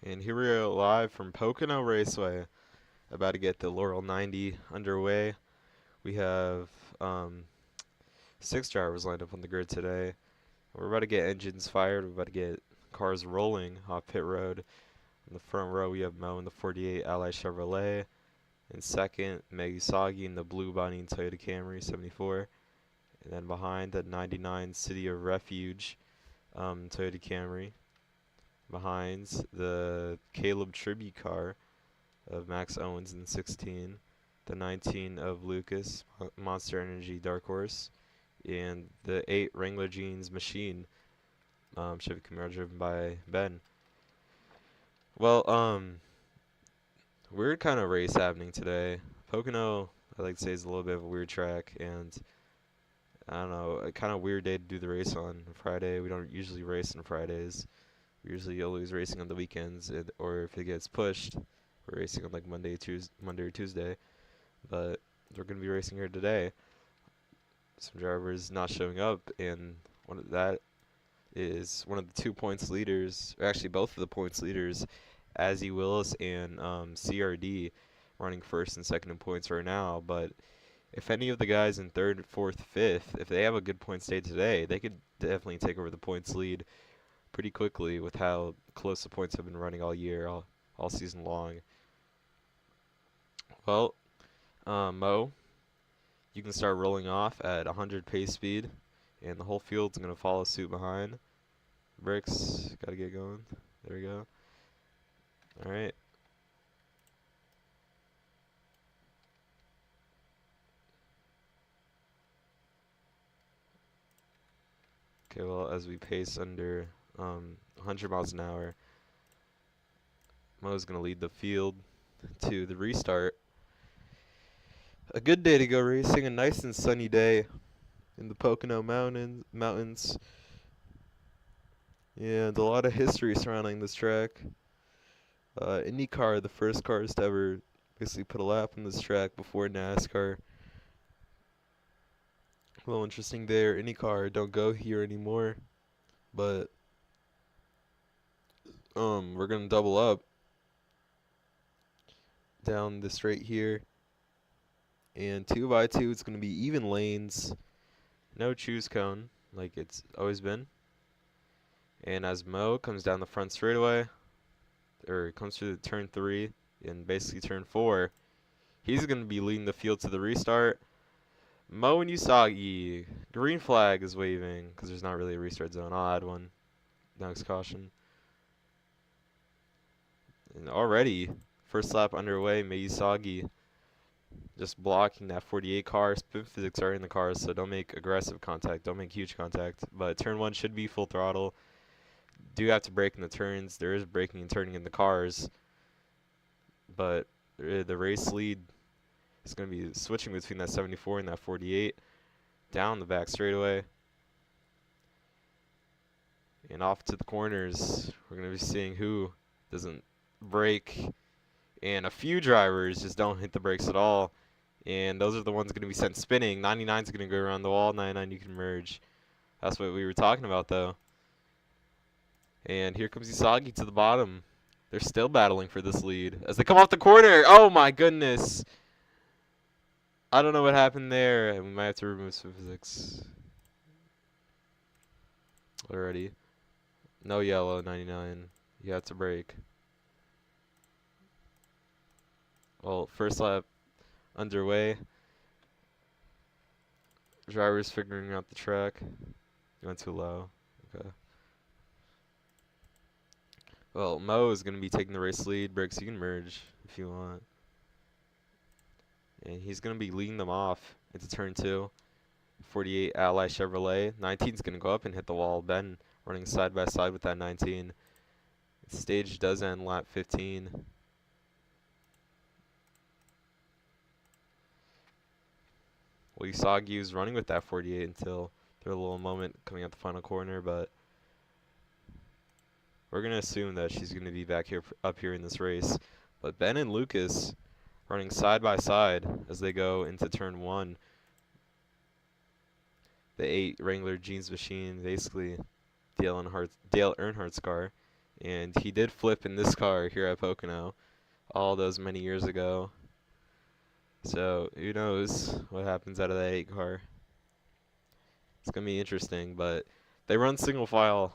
And here we are live from Pocono Raceway, about to get the Laurel 90 underway. We have um, 6 drivers lined up on the grid today. We're about to get engines fired. We're about to get cars rolling off pit road. In the front row, we have Mo in the 48 Ally Chevrolet. In second, Meg Usagi in the blue Bonnie and Toyota Camry 74. And then behind, the 99 City of Refuge Toyota Camry. Behind, the Caleb tribute car of Max Owens in 16, the 19 of Lucas Monster Energy Dark Horse, and the 8 Wrangler Jeans Machine Chevy Camaro driven by Ben. Well, weird kind of race happening today. Pocono, I like to say, is a little bit of a weird track, and I don't know, a kind of weird day to do the race on Friday. We don't usually race on Fridays. We're usually always racing on the weekends, or if it gets pushed, we're racing on like Monday or Tuesday. But we're going to be racing here today. Some drivers not showing up, and that is one of the 2 points leaders, or actually both of the points leaders, Azzy Willis and CRD, running first and second in points right now. But if any of the guys in third, fourth, fifth, if they have a good points day today, they could definitely take over the points lead pretty quickly with how close the points have been running all year, all season long. Well, Mo, you can start rolling off at 100 pace speed, and the whole field's going to follow suit behind. Bricks, got to get going. There we go. All right. Okay, well, as we pace under 100 miles an hour, Mo's going to lead the field to the restart. A good day to go racing, a nice and sunny day in the Pocono mountains, and a lot of history surrounding this track. IndyCar, the first cars to ever basically put a lap on this track before NASCAR. A little interesting there. IndyCar don't go here anymore, but we're gonna double up down the straight here, and 2x2 it's gonna be even lanes, no choose cone like it's always been. And as Mo comes down the front straightaway, or comes through the turn 3 and basically turn 4, he's gonna be leading the field to the restart. Mo and Usagi, green flag is waving because there's not really a restart zone. I'll add one. Next caution. And already, first lap underway, Usagi just blocking that 48 car. Spin physics are in the cars, so don't make aggressive contact. Don't make huge contact. But turn 1 should be full throttle. Do have to brake in the turns. There is braking and turning in the cars. But the race lead is going to be switching between that 74 and that 48. Down the back straightaway. And off to the corners. We're going to be seeing who doesn't brake. And a few drivers just don't hit the brakes at all. And those are the ones going to be sent spinning. 99 is going to go around the wall. 99 you can merge. That's what we were talking about, though. And here comes Usagi to the bottom. They're still battling for this lead as they come off the corner. Oh, my goodness. I don't know what happened there. We might have to remove some physics already. No yellow, 99. You have to brake. Well, first lap underway. Drivers figuring out the track. You went too low. Okay. Well, Mo is going to be taking the race lead. Bricks, you can merge if you want. And he's going to be leading them off into turn 2. 48 Ally Chevrolet. 19 is going to go up and hit the wall. Ben running side by side with that 19. Stage does end lap 15. Well, Usagi was running with that 48 until their little moment coming out the final corner, but we're going to assume that she's going to be back here, up here in this race. But Ben and Lucas running side by side as they go into turn 1. The 8 Wrangler Jeans Machine, basically Dale Earnhardt's car, And he did flip in this car here at Pocono all those many years ago. So who knows what happens out of that 8 car. It's going to be interesting, but they run single file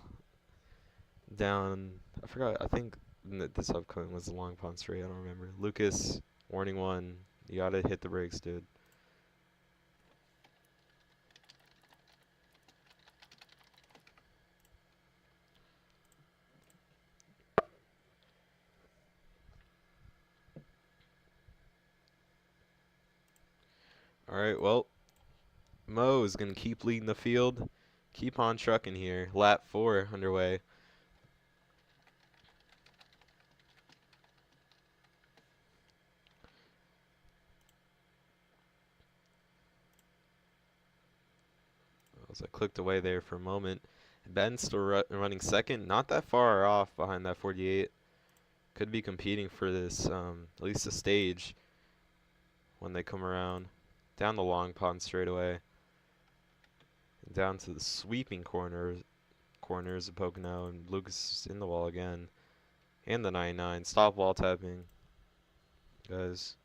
down. I forgot. I think this upcoming was the Long Pond Straight. I don't remember. Lucas, warning 1. You got to hit the brakes, dude. Alright, well, Mo is going to keep leading the field. Keep on trucking here. Lap 4 underway. As I clicked away there for a moment. Ben's still running second. Not that far off behind that 48. Could be competing for this, at least the stage when they come around. Down the Long Pond straightaway. Down to the sweeping corners of Pocono, and Lucas is in the wall again. And the 99. Stop wall tapping, guys.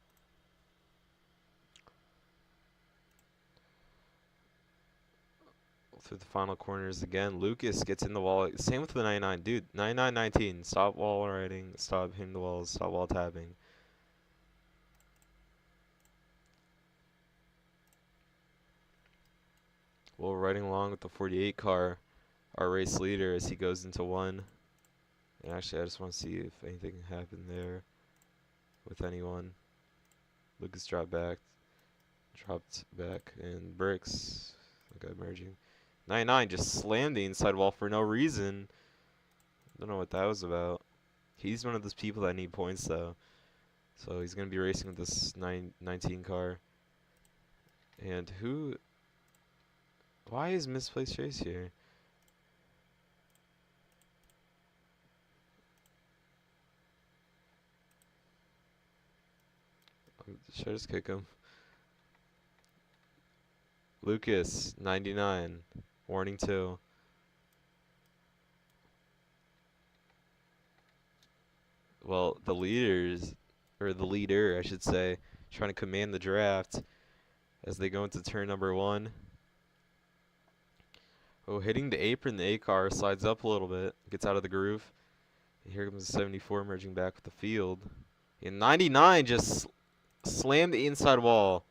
Through the final corners again. Lucas gets in the wall. Same with the 99. Dude, 99-19. Stop wall riding. Stop hitting the walls. Stop wall tapping. Well, riding along with the 48 car, our race leader, as he goes into 1. And actually, I just want to see if anything happened there with anyone. Lucas dropped back, and Bricks, okay, merging. 99 just slammed the inside wall for no reason. Don't know what that was about. He's one of those people that need points, though. So he's going to be racing with this 19 car. And who... Why is misplaced race here? Should I just kick him? Lucas, 99. Warning 2. Well, the leader, I should say, trying to command the draft as they go into turn number 1. Oh, hitting the apron, the A car slides up a little bit, gets out of the groove. And here comes the 74 merging back with the field. And 99 just slammed the inside wall.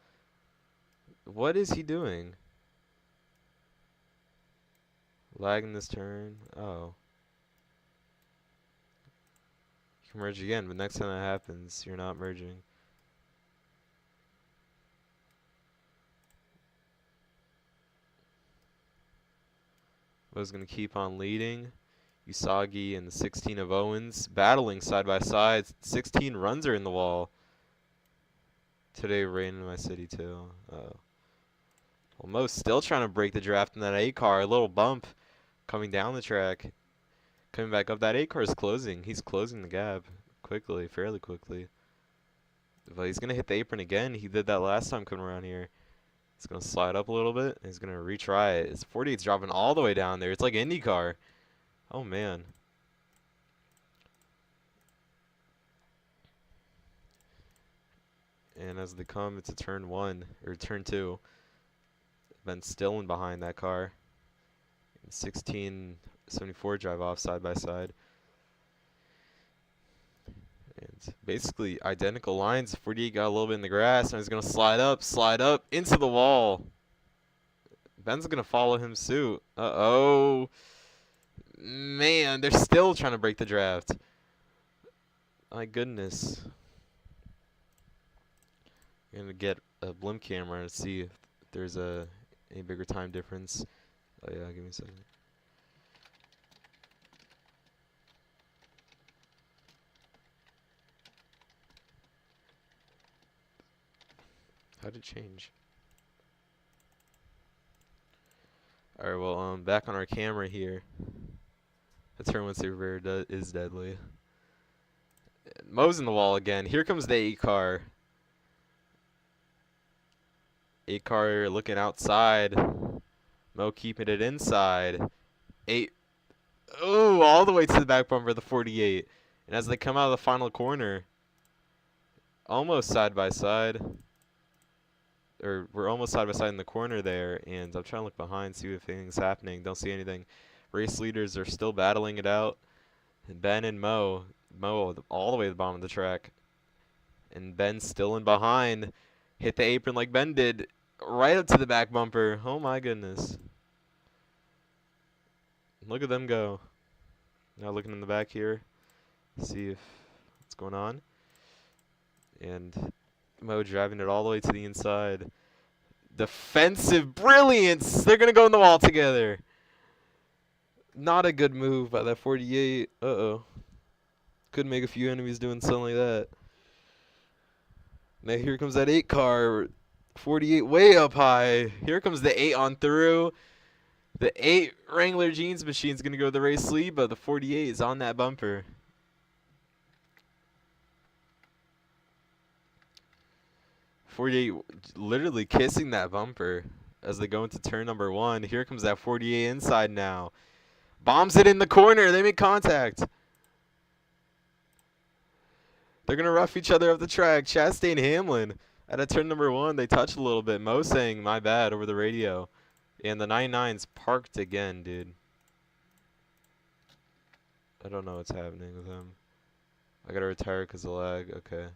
What is he doing? Lagging this turn. Oh. You can merge again, but next time that happens, you're not merging. Mo's going to keep on leading. Usagi and the 16 of Owens battling side by side. 16 runs are in the wall. Today rain in my city too. Well, Mo's still trying to break the draft in that A car. A little bump coming down the track. Coming back up. That A car is closing. He's closing the gap quickly, fairly quickly. But he's going to hit the apron again. He did that last time coming around here. He's going to slide up a little bit. He's going to retry it. His 48's dropping all the way down there. It's like IndyCar. Oh, man. And as they come into turn 1, or turn 2, Ben's still in behind that car. 1674 drive off side by side. And basically identical lines. 48 got a little bit in the grass, and he's going to slide up into the wall. Ben's going to follow him suit. Uh-oh. Man, they're still trying to break the draft. My goodness. I'm going to get a blimp camera and see if there's a bigger time difference. Oh, yeah, give me a second. How did it change? Alright, well, back on our camera here. The turn 1 super is deadly. Mo's in the wall again. Here comes the 8 car. 8 car looking outside. Mo keeping it inside. 8 Oh, all the way to the back bumper of the 48. And as they come out of the final corner, almost side by side, or we're almost side by side in the corner there, and I'm trying to look behind, see if anything's happening. Don't see anything. Race leaders are still battling it out. And Ben and Mo all the way to the bottom of the track. And Ben still in behind. Hit the apron like Ben did, right up to the back bumper. Oh my goodness. Look at them go. Now looking in the back here, see if what's going on. And Mo driving it all the way to the inside. Defensive brilliance! They're going to go in the wall together. Not a good move by that 48. Uh-oh. Could make a few enemies doing something like that. Now here comes that 8 car. 48 way up high. Here comes the 8 on through. The 8 Wrangler Jeans machine's going to go to the race lead, but the 48 is on that bumper. .48 literally kissing that bumper as they go into turn number 1. Here comes that 48 inside now. Bombs it in the corner. They make contact. They're going to rough each other up the track. Chastain Hamlin at a turn number 1. They touched a little bit. Mo saying, my bad, over the radio. And the 99's parked again, dude. I don't know what's happening with him. I got to retire because of lag. Okay.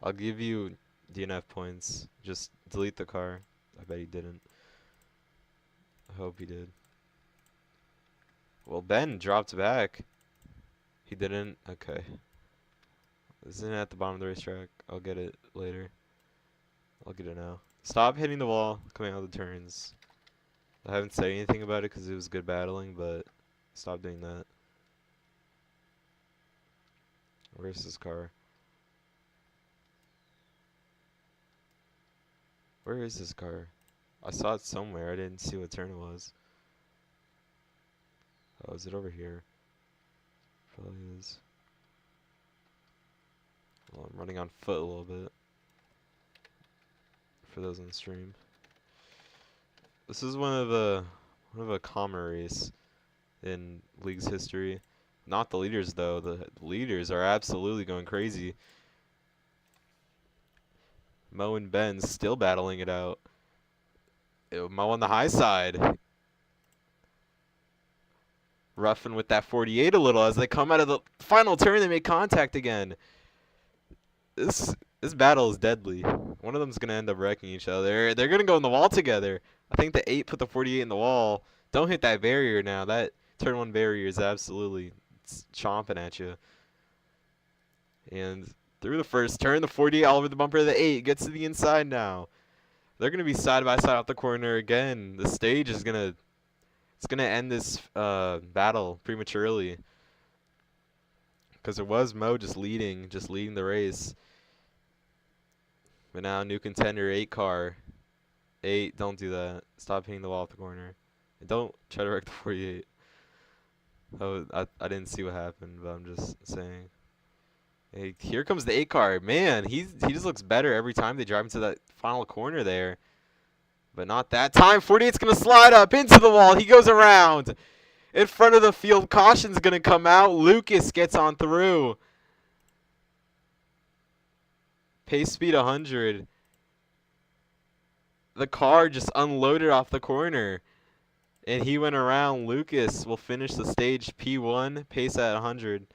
I'll give you DNF points. Just delete the car. I bet he didn't. I hope he did. Well, Ben dropped back. He didn't? Okay. Isn't it at the bottom of the racetrack? I'll get it later. I'll get it now. Stop hitting the wall coming out of the turns. I haven't said anything about it because it was good battling, but stop doing that. Where's this car? Where is this car? I saw it somewhere. I didn't see what turn it was. Oh, is it over here? Probably is. Well, I'm running on foot a little bit. For those on the stream. This is one of a calmer race in league's history. Not the leaders though. The leaders are absolutely going crazy. Mo and Ben still battling it out. Mo on the high side. Roughing with that 48 a little as they come out of the final turn. They make contact again. This battle is deadly. One of them's gonna end up wrecking each other. They're gonna go in the wall together. I think the 8 put the 48 in the wall. Don't hit that barrier now. That turn 1 barrier is absolutely chomping at you. And through the first turn, the 48 all over the bumper of the 8 gets to the inside now. They're gonna be side by side off the corner again. The stage is gonna end this battle prematurely. Because it was Mo just leading the race. But now new contender 8 car. 8, don't do that. Stop hitting the wall off the corner. And don't try to wreck the 48. Oh, I didn't see what happened, but I'm just saying. Hey, here comes the 8 car. Man, he just looks better every time they drive into that final corner there. But not that time. 48's going to slide up into the wall. He goes around. In front of the field, caution's going to come out. Lucas gets on through. Pace speed 100. The car just unloaded off the corner. And he went around. Lucas will finish the stage P1, pace at 100.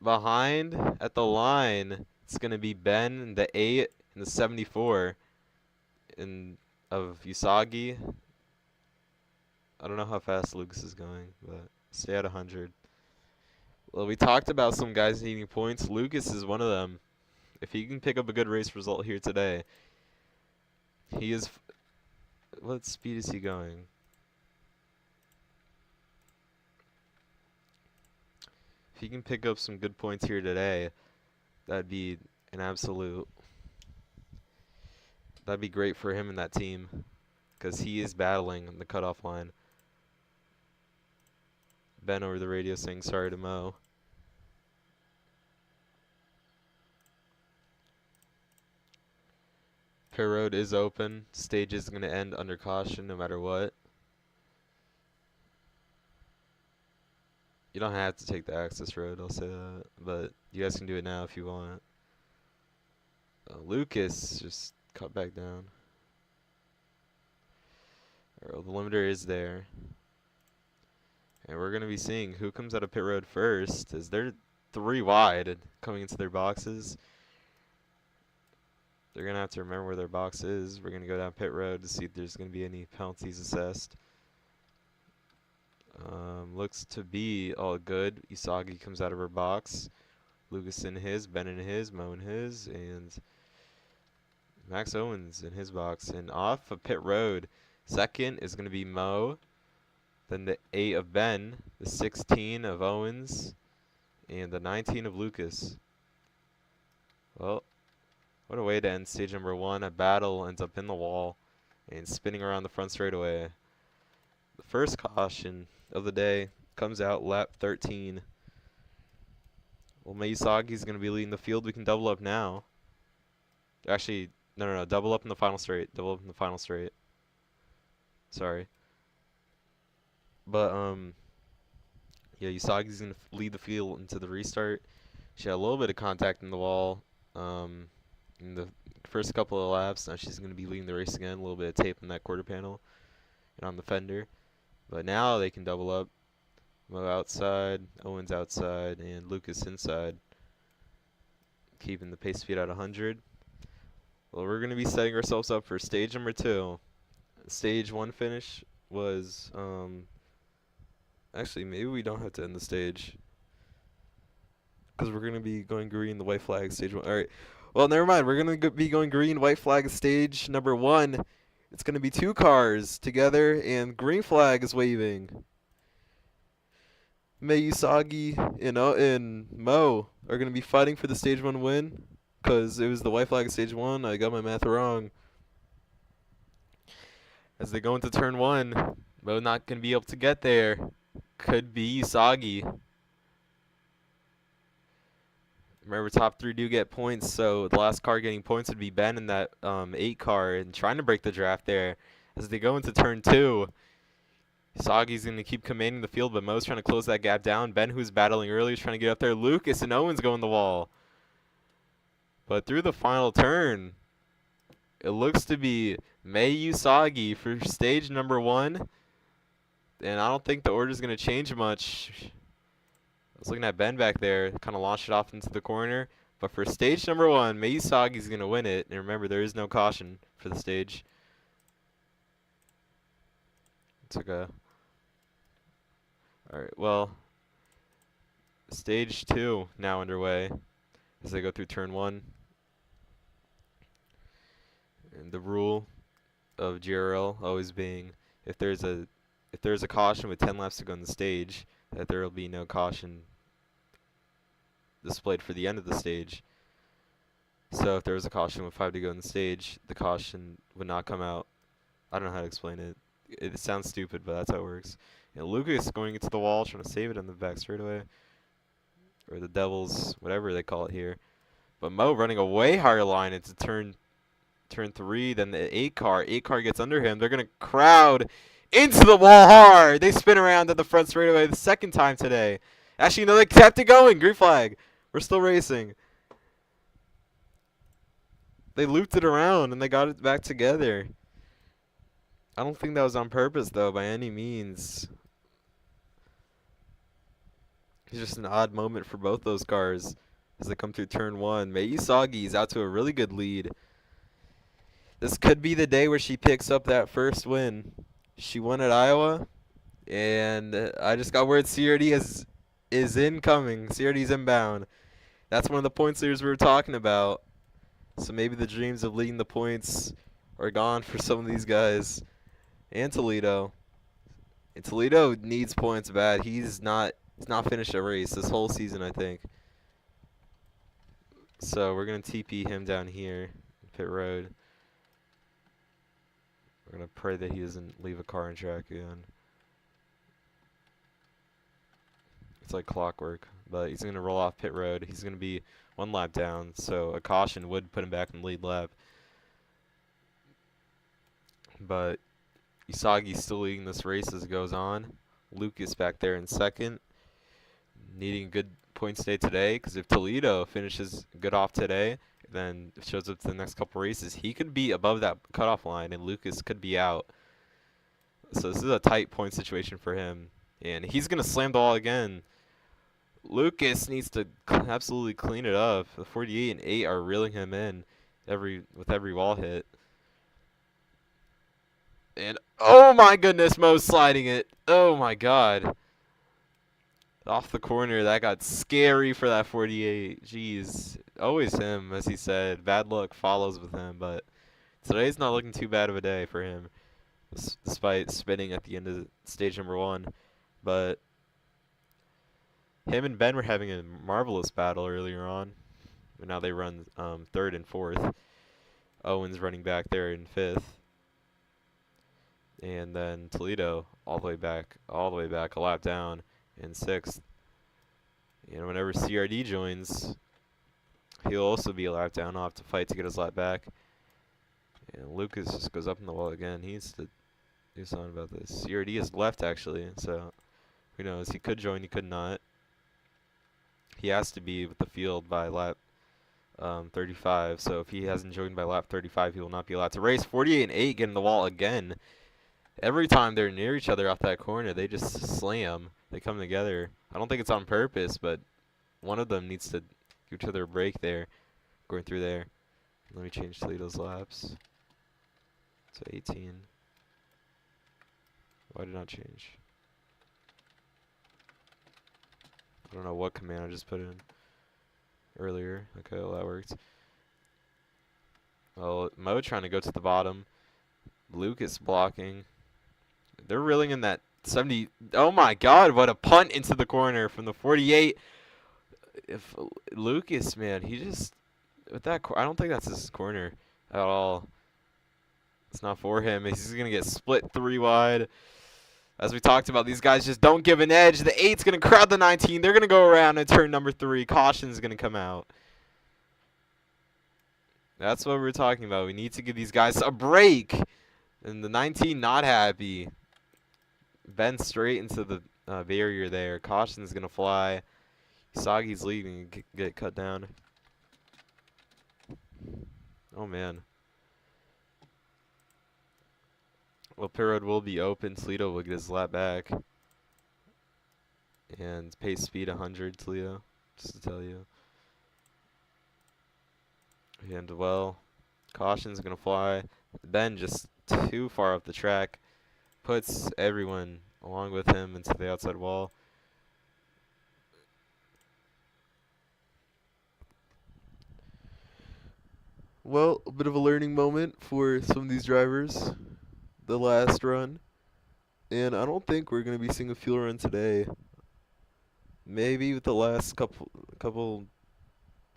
Behind at the line, it's going to be Ben, the 8, and the 74 of Usagi. I don't know how fast Lucas is going, but stay at 100. Well, we talked about some guys needing points. Lucas is one of them. If he can pick up a good race result here today, he is... What speed is he going? If he can pick up some good points here today, that'd be an absolute... That'd be great for him and that team, because he is battling the cutoff line. Ben over the radio saying sorry to Mo. Pit road is open. Stage is going to end under caution no matter what. You don't have to take the access road, I'll say that. But you guys can do it now if you want. Lucas just cut back down. The limiter is there. And we're going to be seeing who comes out of pit road first, as they're 3 wide coming into their boxes. They're going to have to remember where their box is. We're going to go down pit road to see if there's going to be any penalties assessed. Looks to be all good. Usagi comes out of her box. Lucas in his, Ben in his, Mo in his, and Max Owens in his box. And off of pit road, second is going to be Mo. Then the 8 of Ben, the 16 of Owens, and the 19 of Lucas. Well, what a way to end stage number 1. A battle ends up in the wall and spinning around the front straightaway. The first caution of the day comes out lap 13. Well, Miyusagi's going to be leading the field. We can double up now. Actually, no, double up in the final straight. Double up in the final straight. Sorry. But, yeah, Usagi's going to lead the field into the restart. She had a little bit of contact in the wall in the first couple of laps. Now she's going to be leading the race again. A little bit of tape on that quarter panel and on the fender. But now they can double up. Mo outside, Owens outside, and Lucas inside. Keeping the pace speed at 100. Well, we're going to be setting ourselves up for stage number 2. Stage 1 finish was... Actually, maybe we don't have to end the stage, because we're going to be going green, the white flag, stage 1. Alright, well, never mind. We're going to be going green, white flag, stage number 1. It's going to be 2 cars together, and green flag is waving. Miyusagi and Mo are going to be fighting for the stage 1 win, because it was the white flag stage 1. I got my math wrong. As they go into turn 1, Mo not going to be able to get there. Could be Usagi. Remember, top 3 do get points, so the last car getting points would be Ben in that 8 car, and trying to break the draft there. As they go into turn 2, Usagi's going to keep commanding the field, but Mo's trying to close that gap down. Ben, who's battling early, is trying to get up there. Lucas and Owens go in the wall. But through the final turn, it looks to be Mei Usagi for stage number 1. And I don't think the order's going to change much. I was looking at Ben back there, kind of launched it off into the corner. But for stage number 1, Mei Usagi's going to win it. And remember, there is no caution for the stage. Took a... Alright, well, stage 2 now underway as they go through turn 1. And the rule of GRL always being if there's a caution with 10 laps to go on the stage, that there will be no caution displayed for the end of the stage. So if there was a caution with 5 to go on the stage, the caution would not come out. I don't know how to explain it. It sounds stupid, but that's how it works. And Lucas going into the wall, trying to save it on the back straightaway. Or the Devils, whatever they call it here. But Mo running a way higher line into turn 3 than the 8 car. 8 car gets under him. They're going to crowd into the wall hard. They spin around at the front straightaway the second time today. Actually, no, they kept it going. Green flag. We're still racing. They looped it around and they got it back together. I don't think that was on purpose, though, by any means. It's just an odd moment for both those cars as they come through turn 1. Mei Usagi is out to a really good lead. This could be the day where she picks up that first win. She won at Iowa, and I just got word CRD is incoming. CRD's inbound. That's one of the points leaders we were talking about. So maybe the dreams of leading the points are gone for some of these guys. And Toledo. And Toledo needs points bad. He's not finished a race this whole season, I think. So we're going to TP him down here, pit road. We're going to pray that he doesn't leave a car on track again. It's like clockwork. But he's going to roll off pit road. He's going to be 1 lap down, so a caution would put him back in the lead lap. But Usagi's still leading this race as it goes on. Lucas back there in second. needing a good points day today, because if Toledo finishes good off today, then shows up to the next couple races, he could be above that cutoff line, and Lucas could be out. So this is a tight point situation for him, and he's gonna slam the wall again. Lucas needs to absolutely clean it up. The 48 and 8 are reeling him in with every wall hit. And oh my goodness, Mo's sliding it. Oh my god. Off the corner, that got scary for that 48. Jeez. Always him, as he said. Bad luck follows with him, but today's not looking too bad of a day for him, despite spinning at the end of stage number 1. But him and Ben were having a marvelous battle earlier on. But now they run 3rd and 4th. Owen's running back there in 5th. And then Toledo all the way back, a lap down in 6th. And whenever CRD joins, he'll also be a lap down. He'll have to fight to get his lap back. And Lucas just goes up in the wall again. He needs to do something about this. CRD is left, actually, so who knows? He could join, he could not. He has to be with the field by lap 35, so if he hasn't joined by lap 35, he will not be allowed to race. 48 and 8 get in the wall again. Every time they're near each other off that corner, they just slam. They come together. I don't think it's on purpose, but one of them needs to give each other a break there, going through there. Let me change Toledo's laps to 18. Why did it not change? I don't know what command I just put in earlier. Okay, well, that worked. Well, Mo trying to go to the bottom. Lucas blocking. They're reeling in that 70. Oh my god, what a punt into the corner from the 48. If Lucas, man, he just with that I don't think that's his corner at all. It's not for him. He's going to get split 3 wide. As we talked about, these guys just don't give an edge. The 8's going to crowd the 19. They're going to go around and turn number 3. Caution's going to come out. That's what we're talking about. We need to give these guys a break. And the 19 not happy. Bends straight into the barrier there. Caution's going to fly. Sagi's leaving and get cut down. Oh, man. Well, pit road will be open. Toledo will get his lap back. And pace speed 100, Toledo, just to tell you. And, well, caution's going to fly. Ben just too far up the track. Puts everyone along with him into the outside wall. Well, a bit of a learning moment for some of these drivers. The last run. And I don't think we're going to be seeing a fuel run today. Maybe with the last couple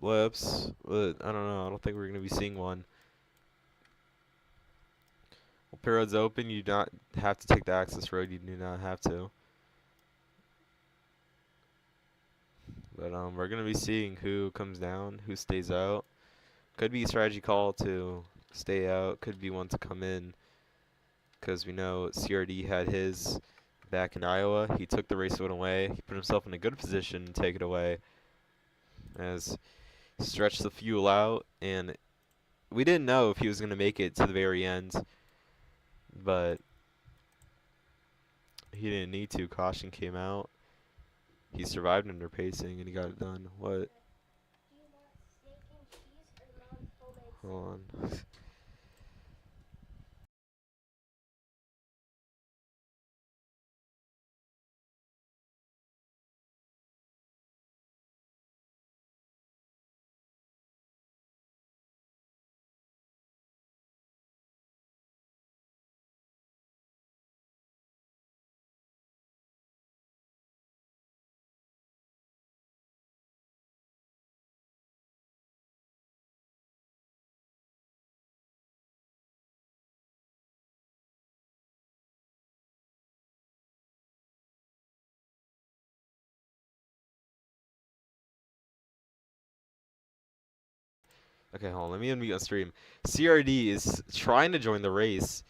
laps, but I don't know. I don't think we're going to be seeing one. Well, pit road's open. You do not have to take the access road. You do not have to. But we're going to be seeing who comes down, who stays out. Could be a strategy call to stay out. Could be one to come in. Because we know CRD had his back in Iowa. He took the race away. He put himself in a good position to take it away. As he stretched the fuel out. And we didn't know if he was going to make it to the very end. But he didn't need to. Caution came out. He survived under pacing and he got it done. What? Hold on. Okay, hold on. Let me unmute on stream. CRD is trying to join the race.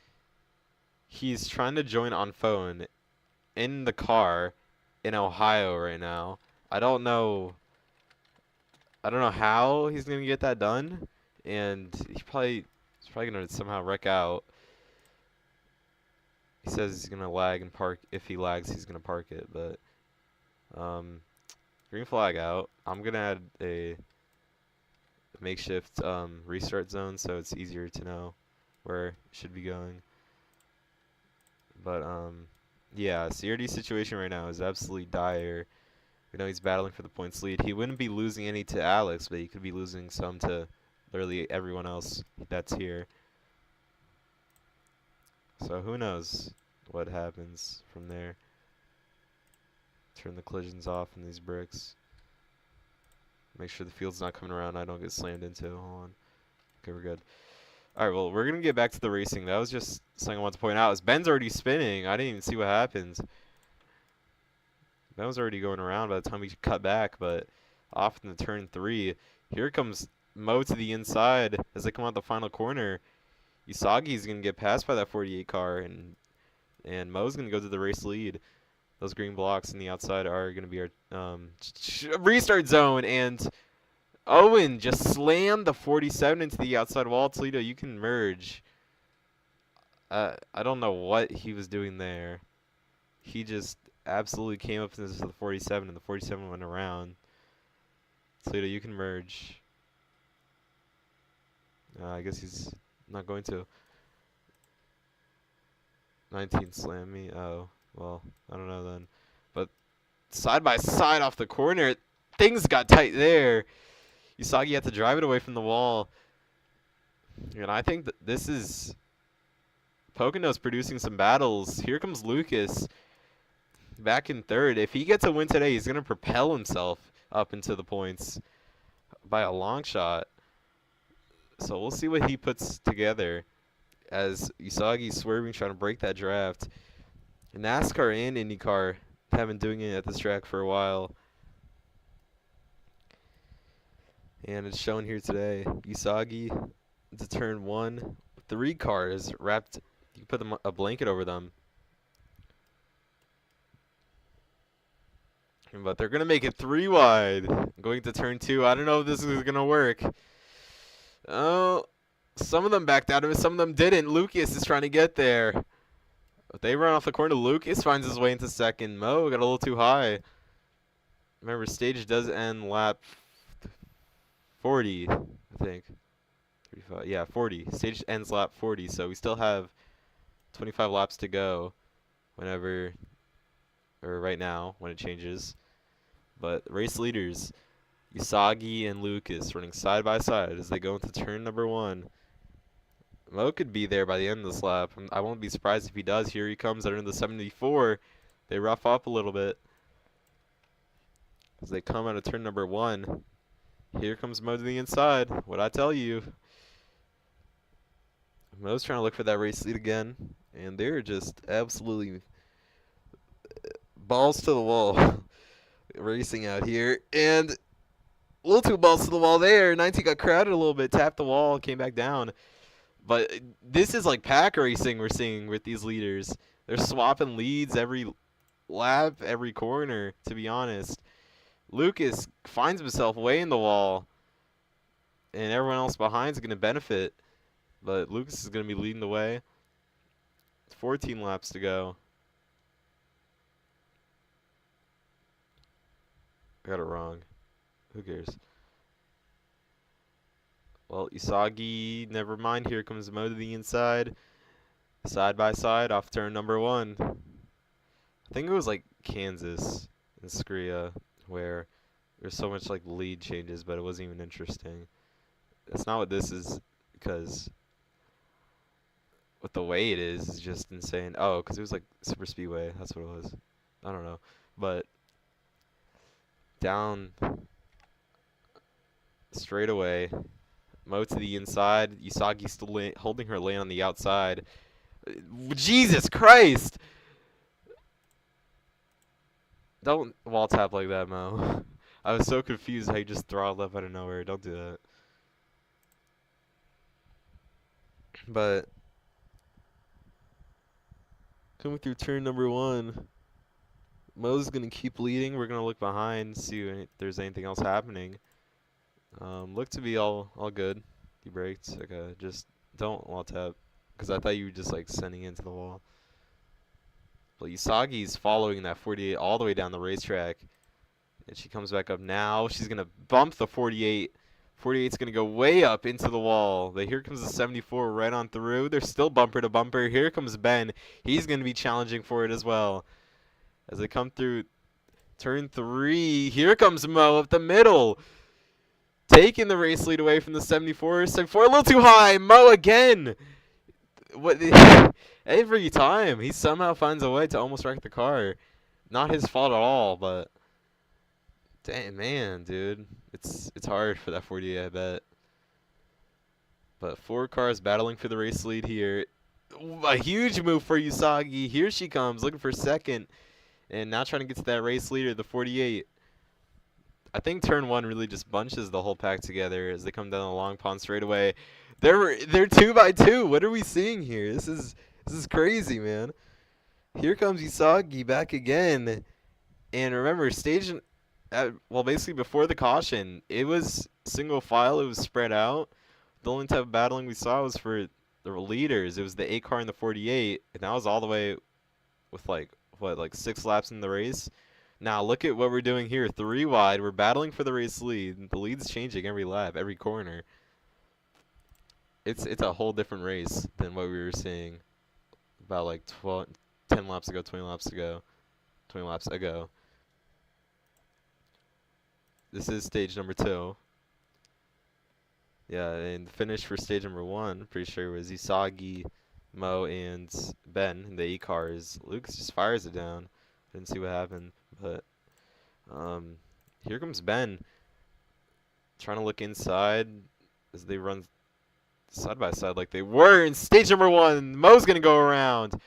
He's trying to join on phone in the car in Ohio right now. I don't know. I don't know how he's gonna get that done, and he's probably gonna somehow wreck out. He says he's gonna lag and park. If he lags, he's gonna park it. But um, green flag out. I'm gonna add a makeshift restart zone so it's easier to know where it should be going. But yeah, CRD's situation right now is absolutely dire. We know he's battling for the points lead. He wouldn't be losing any to Alex, but he could be losing some to literally everyone else that's here. So who knows what happens from there. Turn the collisions off in these bricks. Make sure the field's not coming around. I don't get slammed into. Hold on. Okay, we're good. All right, well, we're going to get back to the racing. That was just something I wanted to point out. Is Ben's already spinning. I didn't even see what happens. Ben was already going around by the time we cut back, but off in the turn 3. Here comes Mo to the inside as they come out the final corner. Usagi's going to get passed by that 48 car, and Mo's going to go to the race lead. Those green blocks on the outside are going to be our restart zone, and Owen just slammed the 47 into the outside wall. Toledo, you can merge. I don't know what he was doing there. He just absolutely came up into the 47, and the 47 went around. Toledo, you can merge. I guess he's not going to. 19 slam me. Oh, well, I don't know then. But side by side off the corner, things got tight there. Usagi had to drive it away from the wall. And I think that this is Pocono's producing some battles. Here comes Lucas back in third. If he gets a win today, he's going to propel himself up into the points by a long shot. So we'll see what he puts together as Usagi's swerving, trying to break that draft. NASCAR and IndyCar have been doing it at this track for a while. And it's shown here today. Usagi to turn 1. 3 cars wrapped. You can put a blanket over them. But they're going to make it 3 wide. Going to turn 2. I don't know if this is going to work. Oh, some of them backed out of it. Some of them didn't. Lucas is trying to get there. If they run off the corner, Lucas finds his way into second. Mo got a little too high. Remember, stage does end lap 40, I think. 35. Yeah, 40. Stage ends lap 40, so we still have 25 laps to go whenever, or right now, when it changes. But race leaders, Usagi and Lucas running side by side as they go into turn number 1. Mo could be there by the end of this lap. I won't be surprised if he does. Here he comes under the 74. They rough up a little bit as they come out of turn number 1. Here comes Mo to the inside. What'd I tell you? Mo's trying to look for that race lead again, and they're just absolutely balls to the wall racing out here. And a little too balls to the wall there. 19 got crowded a little bit, tapped the wall, came back down. But this is like pack racing we're seeing with these leaders. They're swapping leads every lap, every corner, to be honest. Lucas finds himself way in the wall, and everyone else behind is going to benefit. But Lucas is going to be leading the way. 14 laps to go. I got it wrong. Who cares? Well, Usagi, never mind. Here comes Mo to the inside. Side by side off turn number 1. I think it was like Kansas and Skria where there's so much like lead changes, but it wasn't even interesting. That's not what this is, because with the way it is just insane. Oh, because it was like super speedway. That's what it was. I don't know. But down straight away. Mo to the inside. Usagi still holding her lane on the outside. Jesus Christ! Don't wall tap like that, Mo. I was so confused how you just throttled up out of nowhere. Don't do that. But coming through turn number 1, Mo's gonna keep leading. We're gonna look behind, see if there's anything else happening. Look to be all good. He braked. Okay, just don't wall tap, because I thought you were just like sending into the wall. But Usagi's following that 48 all the way down the racetrack, and she comes back up now. She's gonna bump the 48. 48's gonna go way up into the wall. But here comes the 74 right on through. They're still bumper to bumper. Here comes Ben. He's gonna be challenging for it as well. As they come through turn 3, here comes Mo up the middle, taking the race lead away from the 74. 74 a little too high. Mo again. What? Every time he somehow finds a way to almost wreck the car. Not his fault at all, but damn, man, dude, it's hard for that 48, I bet. But 4 cars battling for the race lead here. A huge move for Usagi. Here she comes, looking for second. And now trying to get to that race leader, the 48. I think turn 1 really just bunches the whole pack together as they come down the long pond straightaway. They're 2 by 2. What are we seeing here? This is crazy, man. Here comes Usagi back again. And remember, well, basically before the caution, it was single file. It was spread out. The only type of battling we saw was for the leaders. It was the 8 car and the 48, and that was all the way with like 6 laps in the race. Now look at what we're doing here. 3 wide. We're battling for the race lead. The lead's changing every lap, every corner. It's a whole different race than what we were seeing about like 10 laps ago, 20 laps ago. This is stage number 2. Yeah, and the finish for stage number 1, pretty sure, was Usagi, Mo, and Ben in the 8 cars. Lucas just fires it down. Didn't see what happened, but here comes Ben, trying to look inside as they run side by side like they were in stage number 1. Mo's gonna go around.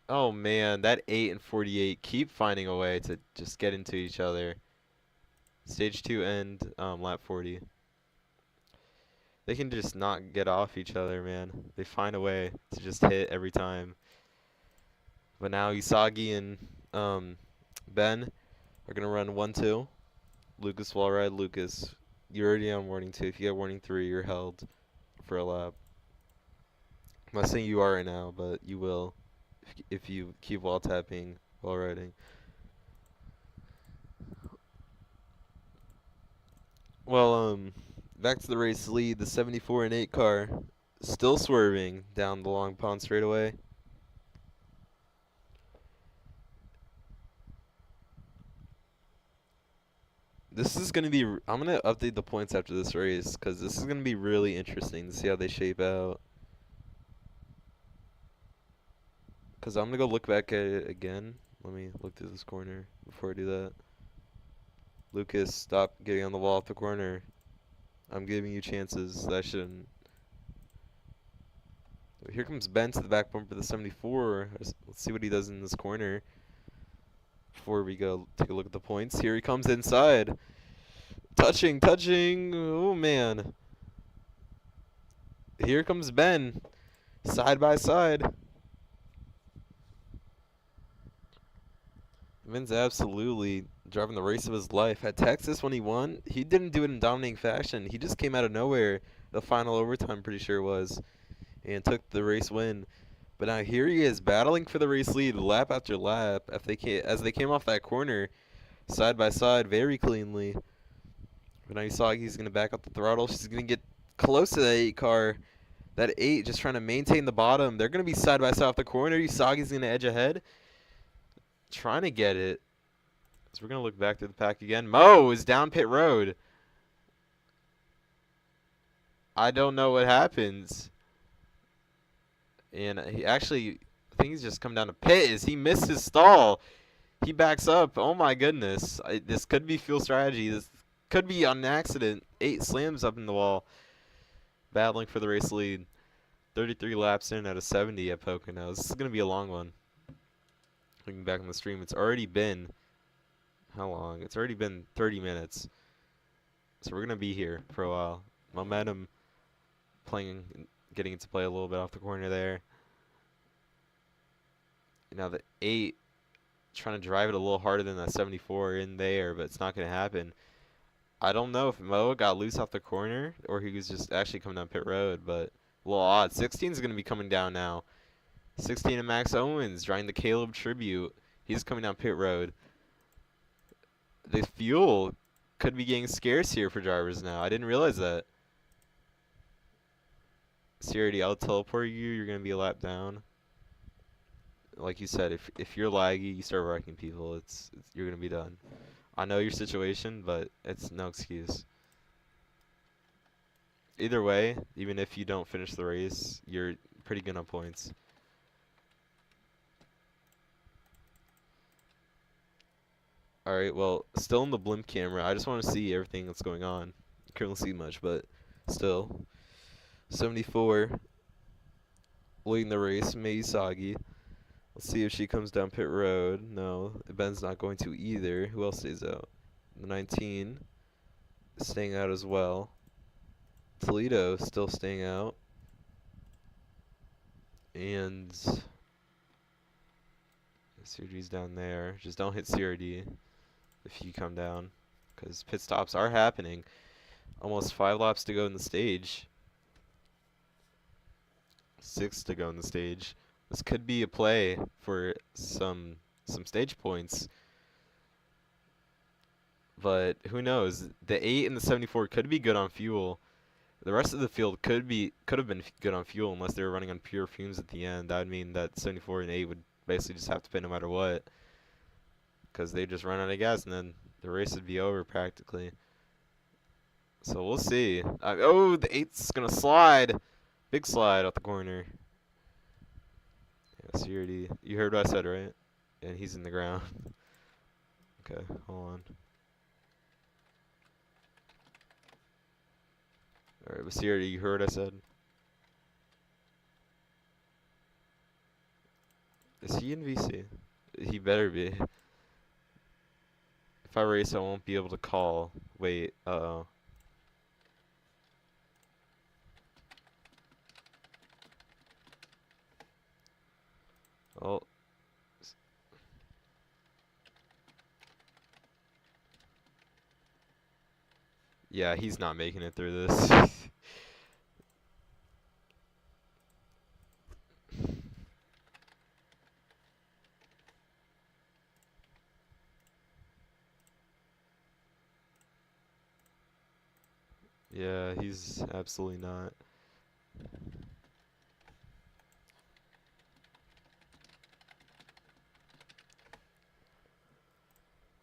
Oh man, that 8 and 48 keep finding a way to just get into each other. Stage 2 end, lap 40. They can just not get off each other, man. They find a way to just hit every time. But now Usagi and Ben are going to run 1-2. Lucas will ride. Lucas, you're already on warning 2. If you get warning 3, you're held for a lap. I'm not saying you are right now, but you will if you keep wall tapping while riding. Well, back to the race lead. The 74 and 8 car still swerving down the long pond straightaway. This is going to be, I'm going to update the points after this race because this is going to be really interesting to see how they shape out. Because I'm going to go look back at it again. Let me look through this corner before I do that. Lucas, stop getting on the wall at the corner. I'm giving you chances that I shouldn't. Here comes Ben to the back bumper of the 74. Let's see what he does in this corner before we go take a look at the points. Here he comes inside. Touching. Oh, man. Here comes Ben. Side by side. Ben's absolutely driving the race of his life. At Texas, when he won, he didn't do it in dominating fashion. He just came out of nowhere, the final overtime, pretty sure it was, and took the race win. But now here he is battling for the race lead lap after lap as they came off that corner side by side very cleanly. But now Usagi's going to back up the throttle. She's going to get close to that 8 car. That 8 just trying to maintain the bottom. They're going to be side by side off the corner. Usagi's going to edge ahead. Trying to get it. So we're going to look back through the pack again. Mo is down pit road. I don't know what happens. And he actually, I think he's just come down to pit as he missed his stall. He backs up. Oh my goodness. This could be fuel strategy. This could be on accident. 8 slams up in the wall. Battling for the race lead. 33 laps in out of 70 at Pocono. This is going to be a long one. Looking back on the stream, it's already been, how long? It's already been 30 minutes. So we're going to be here for a while. Momentum getting into play a little bit off the corner there. Now the 8 trying to drive it a little harder than that 74 in there, but it's not going to happen. I don't know if Mo got loose off the corner or he was just actually coming down pit road, but a little odd. 16 is going to be coming down now. 16 and Max Owens driving the Caleb tribute. He's coming down pit road. The fuel could be getting scarce here for drivers now. I didn't realize that. Sierra, I'll teleport you. You're going to be a lap down. Like you said, if you're laggy, you start wrecking people, you're going to be done. I know your situation, but it's no excuse. Either way, even if you don't finish the race, you're pretty good on points. Alright, well, still in the blimp camera. I just want to see everything that's going on. Can't see much, but still. 74 leading the race, Meisagi. Let's see if she comes down pit road. No, Ben's not going to either. Who else stays out? The 19 is staying out as well. Toledo still staying out. And CRD's down there. Just don't hit CRD if you come down, because pit stops are happening. Almost 5 laps to go in the stage. 6 to go in the stage. This could be a play for some stage points. But who knows? The 8 and the 74 could be good on fuel. The rest of the field could have been good on fuel unless they were running on pure fumes at the end. That would mean that 74 and 8 would basically just have to pit no matter what, because they just run out of gas and then the race would be over practically. So we'll see. Oh, the 8's gonna slide. Big slide out the corner. Yeah, CRD. You heard what I said, right? And he's in the ground. Okay, hold on. Alright, but CRD, you heard what I said? Is he in VC? He better be. If I race, I won't be able to call. Wait, uh-oh. Oh. Yeah, he's not making it through this. Yeah, he's absolutely not.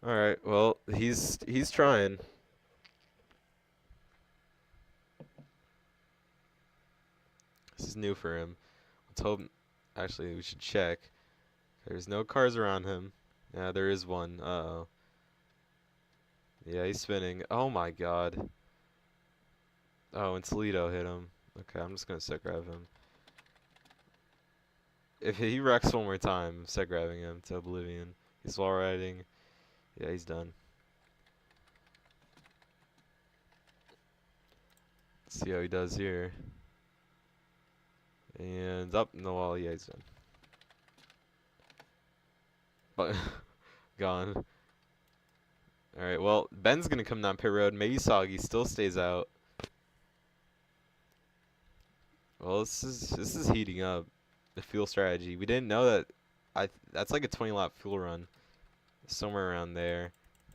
Alright, well, he's trying. This is new for him. Let's hope. Actually, we should check. There's no cars around him. Yeah, there is one. Uh-oh. Yeah, he's spinning. Oh my god. Oh, and Toledo hit him. Okay, I'm just gonna set grab him. If he wrecks one more time, I'm set grabbing him to oblivion. He's wall riding. Yeah, he's done. Let's see how he does here. And up in the wall. Yeah, he's done. But gone. Alright, well, Ben's gonna come down pit road. Meisagi still stays out. Well, this is heating up. The fuel strategy. We didn't know that. That's like a 20 lap fuel run, somewhere around there.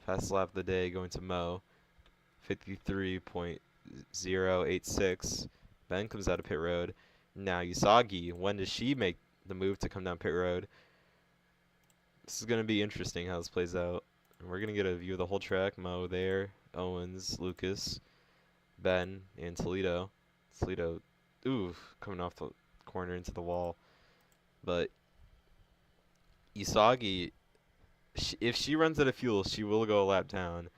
Fastest lap of the day going to Mo, 53.086. Ben comes out of pit road. Now Usagi, when does she make the move to come down pit road? This is gonna be interesting how this plays out. And we're gonna get a view of the whole track. Mo there, Owens, Lucas, Ben, and Toledo. Toledo, ooh, coming off the corner into the wall. But Usagi, if she runs out of fuel, she will go a lap down.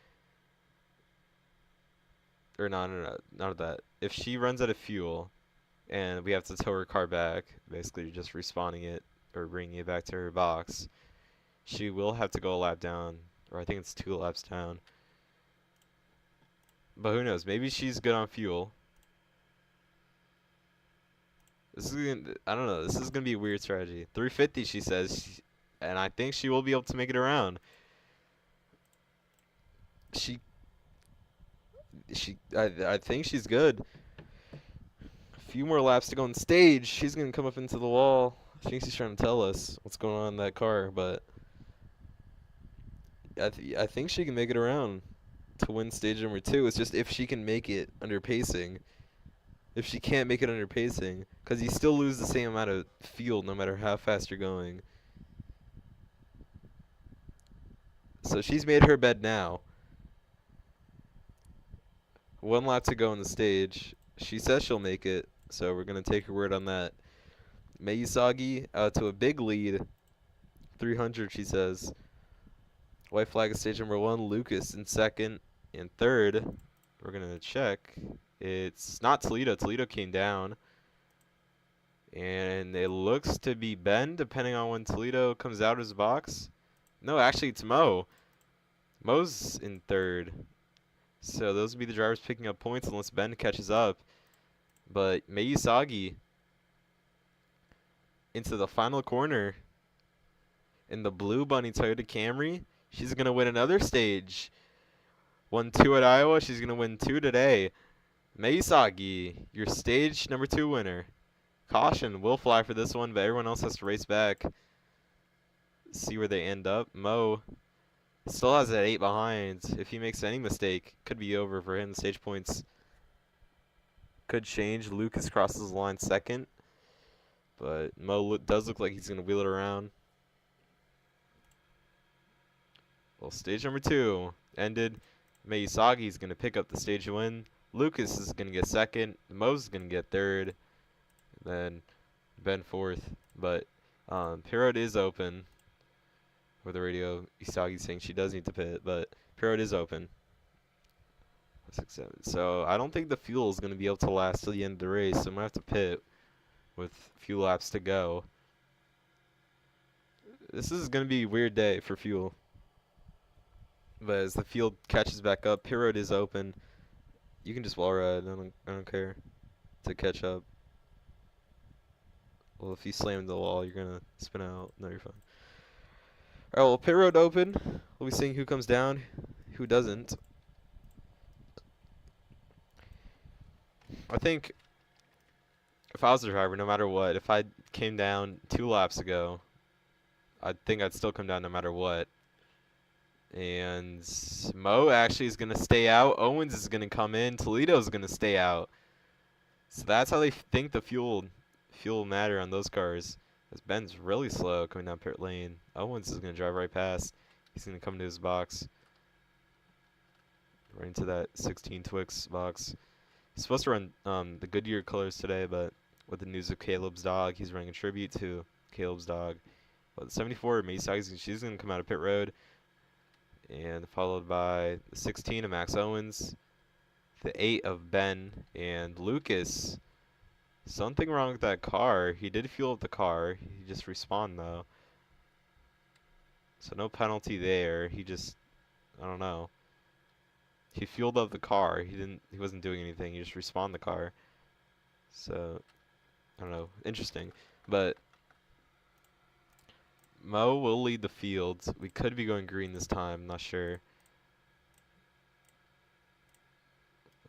Or no, not that. If she runs out of fuel, and we have to tow her car back, basically just respawning it or bringing it back to her box, she will have to go a lap down, or I think it's 2 laps down. But who knows? Maybe she's good on fuel. This is I don't know. This is gonna be a weird strategy. 350, she says. and I think she will be able to make it around. She, I think she's good. A few more laps to go on stage. She's gonna come up into the wall. I think she's trying to tell us what's going on in that car, but I think she can make it around to win stage number 2. It's just if she can make it under pacing. If she can't make it under pacing, because you still lose the same amount of field no matter how fast you're going. So she's made her bed now. 1 lap to go on the stage. She says she'll make it, so we're going to take her word on that. Meisagi out to a big lead. 300, she says. White flag is stage number 1. Lucas in second. And third, we're going to check. It's not Toledo. Toledo came down. And it looks to be Ben, depending on when Toledo comes out of his box. No, actually, it's Mo. Mo's in third. So those would be the drivers picking up points unless Ben catches up. But Meisagi into the final corner in the Blue Bunny Toyota Camry. She's going to win another stage. Won 2 at Iowa. She's going to win 2 today. Meisagi, your stage number 2 winner. Caution will fly for this one, but everyone else has to race back. See where they end up. Mo still has that 8 behind. If he makes any mistake, could be over for him. Stage points could change. Lucas crosses the line second, but Mo does look like he's going to wheel it around. Well, stage number 2 ended. Meisagi's going to pick up the stage win. Lucas is going to get second. Mo's going to get third. Then Ben fourth. But pit road is open. With the radio, Isagi's saying she does need to pit, but pit road is open. 6, 7. So I don't think the fuel is going to be able to last till the end of the race. So I'm going to have to pit with a few laps to go. This is going to be a weird day for fuel. But as the field catches back up, pit road is open. You can just wall ride. I don't care to catch up. Well, if you slam into the wall, you're going to spin out. No, you're fine. Alright, well, pit road open. We'll be seeing who comes down, who doesn't. I think if I was the driver, no matter what, if I came down 2 laps ago, I think I'd still come down no matter what. And Mo actually is going to stay out. Owens is going to come in. Toledo's going to stay out. So that's how they think the fuel matter on those cars. As Ben's really slow coming down pit lane. Owens is going to drive right past. He's going to come to his box. Right into that 16 Twix box. He's supposed to run the Goodyear colors today, but with the news of Caleb's dog, he's running a tribute to Caleb's dog. But the 74, Meisagi, she's going to come out of pit road. And followed by the 16 of Max Owens. The 8 of Ben and Lucas. Something wrong with that car. He did fuel up the car. He just respawned though. So no penalty there. He just, I don't know. He fueled up the car. He wasn't doing anything. He just respawned the car. So I don't know. Interesting. But Mo will lead the field. We could be going green this time. Not sure.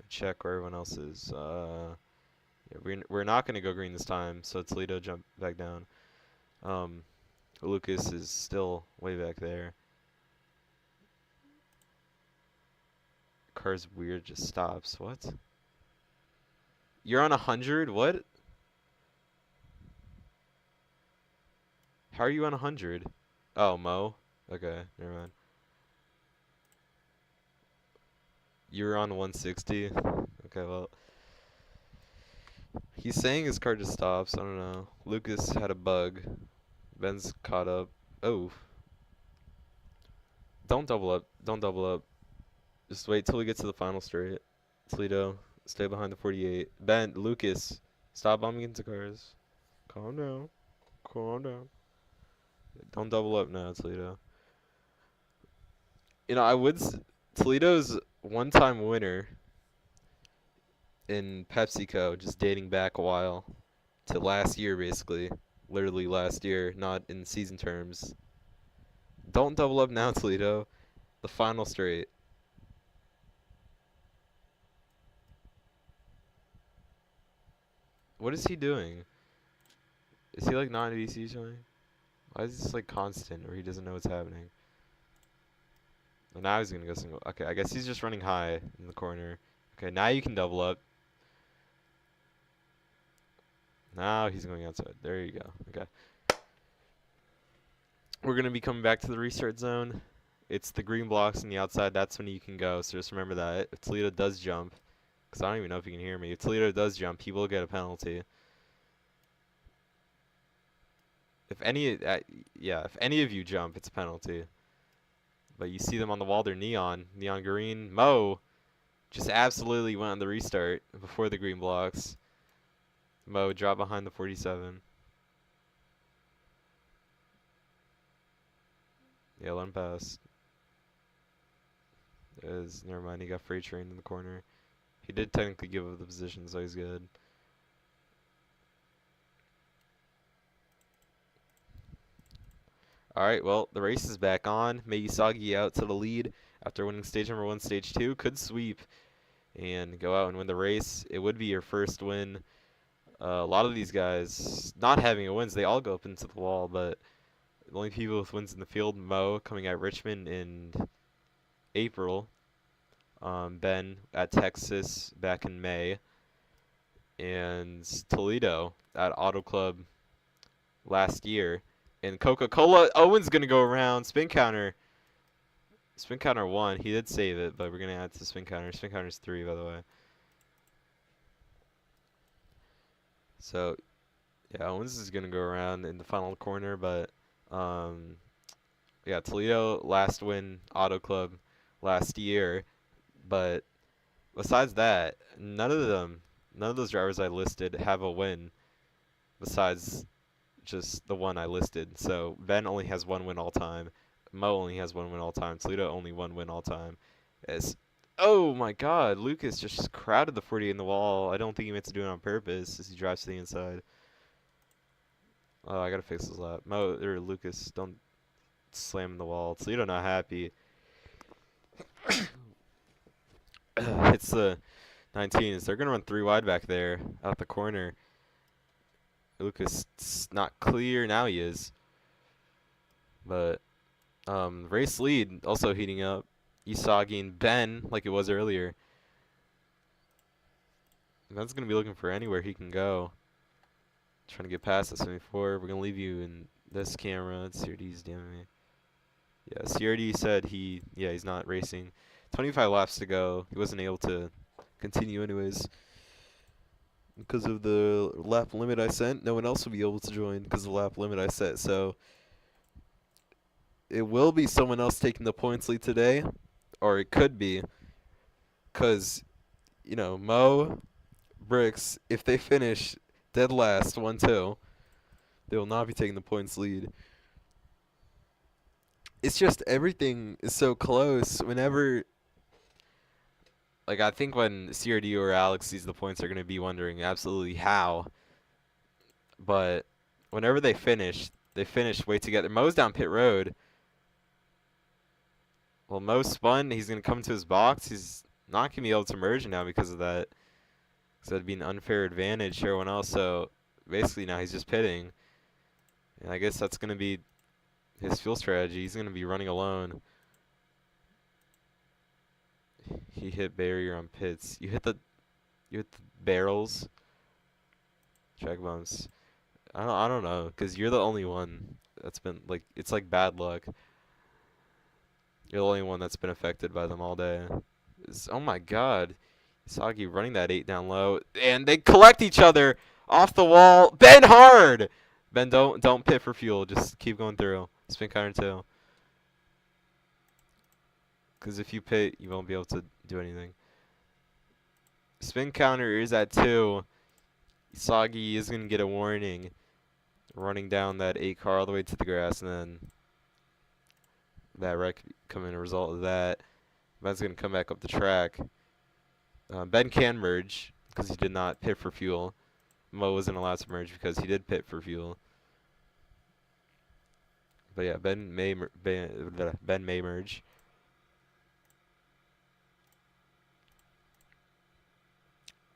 Check where everyone else is. Yeah, we're not going to go green this time, so Toledo jump back down. Lucas is still way back there. Car's weird, just stops. What? You're on 100? What? How are you on 100? Oh, Mo? Okay, never mind. You were on 160? Okay, well. He's saying his car just stops. I don't know. Lucas had a bug. Ben's caught up. Oh. Don't double up. Don't double up. Just wait till we get to the final straight. Toledo, stay behind the 48. Ben, Lucas, stop bombing into cars. Calm down. Calm down. Don't double up now, Toledo. You know, Toledo's one-time winner in PepsiCo, just dating back a while to last year, basically. Literally last year, not in season terms. Don't double up now, Toledo. The final straight. What is he doing? Is he like not in VC showing? Why is this like constant or he doesn't know what's happening? Well, now he's gonna go single. Okay, I guess he's just running high in the corner. Okay, now you can double up. Now he's going outside. There you go. Okay. We're gonna be coming back to the restart zone. It's the green blocks on the outside. That's when you can go. So just remember that. If Toledo does jump, because I don't even know if you can hear me. If Toledo does jump, he will get a penalty. If any, if any of you jump, it's a penalty. But you see them on the wall. They're neon green. Mo just absolutely went on the restart before the green blocks. Mo dropped behind the 47. Yeah, let him pass. Never mind, he got freight trained in the corner. He did technically give up the position, so he's good. Alright, well, the race is back on. Megisagi out to the lead after winning stage number 1, stage 2. Could sweep and go out and win the race. It would be your first win. A lot of these guys not having a wins, they all go up into the wall, but the only people with wins in the field, Mo coming at Richmond in April. Ben at Texas back in May. And Toledo at Auto Club last year. And Coca-Cola, Owen's going to go around. Spin counter. Spin counter 1. He did save it, but we're going to add to spin counter. Spin counter's 3, by the way. So, yeah, Owens is going to go around in the final corner, but, yeah, Toledo last win, Auto Club last year. But besides that, none of those drivers I listed have a win besides just the one I listed. So Ben only has 1 win all time. Mo only has 1 win all time. Toledo only 1 win all time. Oh my God, Lucas just crowded the 40 in the wall. I don't think he meant to do it on purpose as he drives to the inside. Oh, I gotta fix his lap. Lucas, don't slam the wall. Toledo not happy. It's the 19s. They're gonna run 3 wide back there out the corner. Lucas not clear. Now he is. But race lead also heating up. Isagi and Ben like it was earlier. Ben's gonna be looking for anywhere he can go. Trying to get past the 74. We're gonna leave you in this camera. CRD's damn me. Yeah, CRD said he's not racing. 25 laps to go. He wasn't able to continue anyways. Because of the lap limit I sent, no one else will be able to join because of the lap limit I set. So it will be someone else taking the points lead today, or it could be because, Mo, Bricks, if they finish dead last, 1-2, they will not be taking the points lead. It's just everything is so close. Whenever, I think when CRD or Alex sees the points, they're going to be wondering absolutely how. But whenever they finish way together. Mo's down pit road. Well, Mo spun. He's going to come to his box. He's not going to be able to merge now because of that. So that'd be an unfair advantage to everyone else. So basically now he's just pitting. And I guess that's going to be his fuel strategy. He's going to be running alone. He hit barrier on pits. You hit the barrels. Track bumps. I don't know, because you're the only one that's been, it's like bad luck. You're the only one that's been affected by them all day. Oh my God. Isagi running that 8 down low. And they collect each other off the wall. Ben hard! Ben, don't pit for fuel. Just keep going through. Spin counter 2. Because if you pit, you won't be able to do anything. Spin counter is at 2. Isagi is going to get a warning. Running down that 8 car all the way to the grass, and then that wreck come in a result of that. Ben's going to come back up the track. Ben can merge because he did not pit for fuel. Mo wasn't allowed to merge because he did pit for fuel. But yeah, Ben may merge.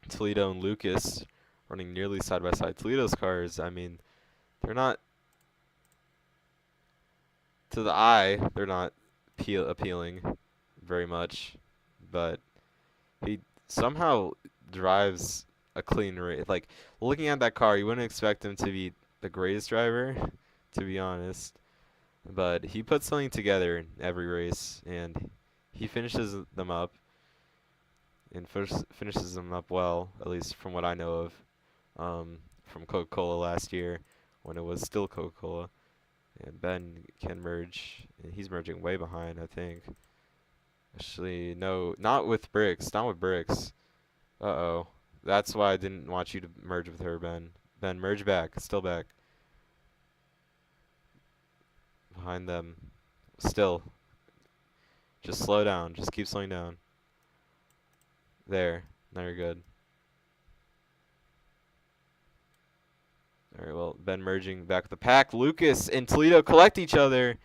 Toledo and Lucas running nearly side by side. Toledo's cars, I mean, they're not to the eye, they're not appealing very much, but he somehow drives a clean race. Like, looking at that car, you wouldn't expect him to be the greatest driver, to be honest, but he puts something together in every race, and he finishes them up, and finishes them up well, at least from what I know of, from Coca-Cola last year when it was still Coca-Cola. And Ben can merge, and he's merging way behind, I think. Actually, no, not with Bricks. Not with Bricks. Uh-oh. That's why I didn't want you to merge with her, Ben. Ben, merge back. Still back. Behind them. Still. Just slow down. Just keep slowing down. There. Now you're good. Alright, well, Ben merging back with the pack. Lucas and Toledo collect each other.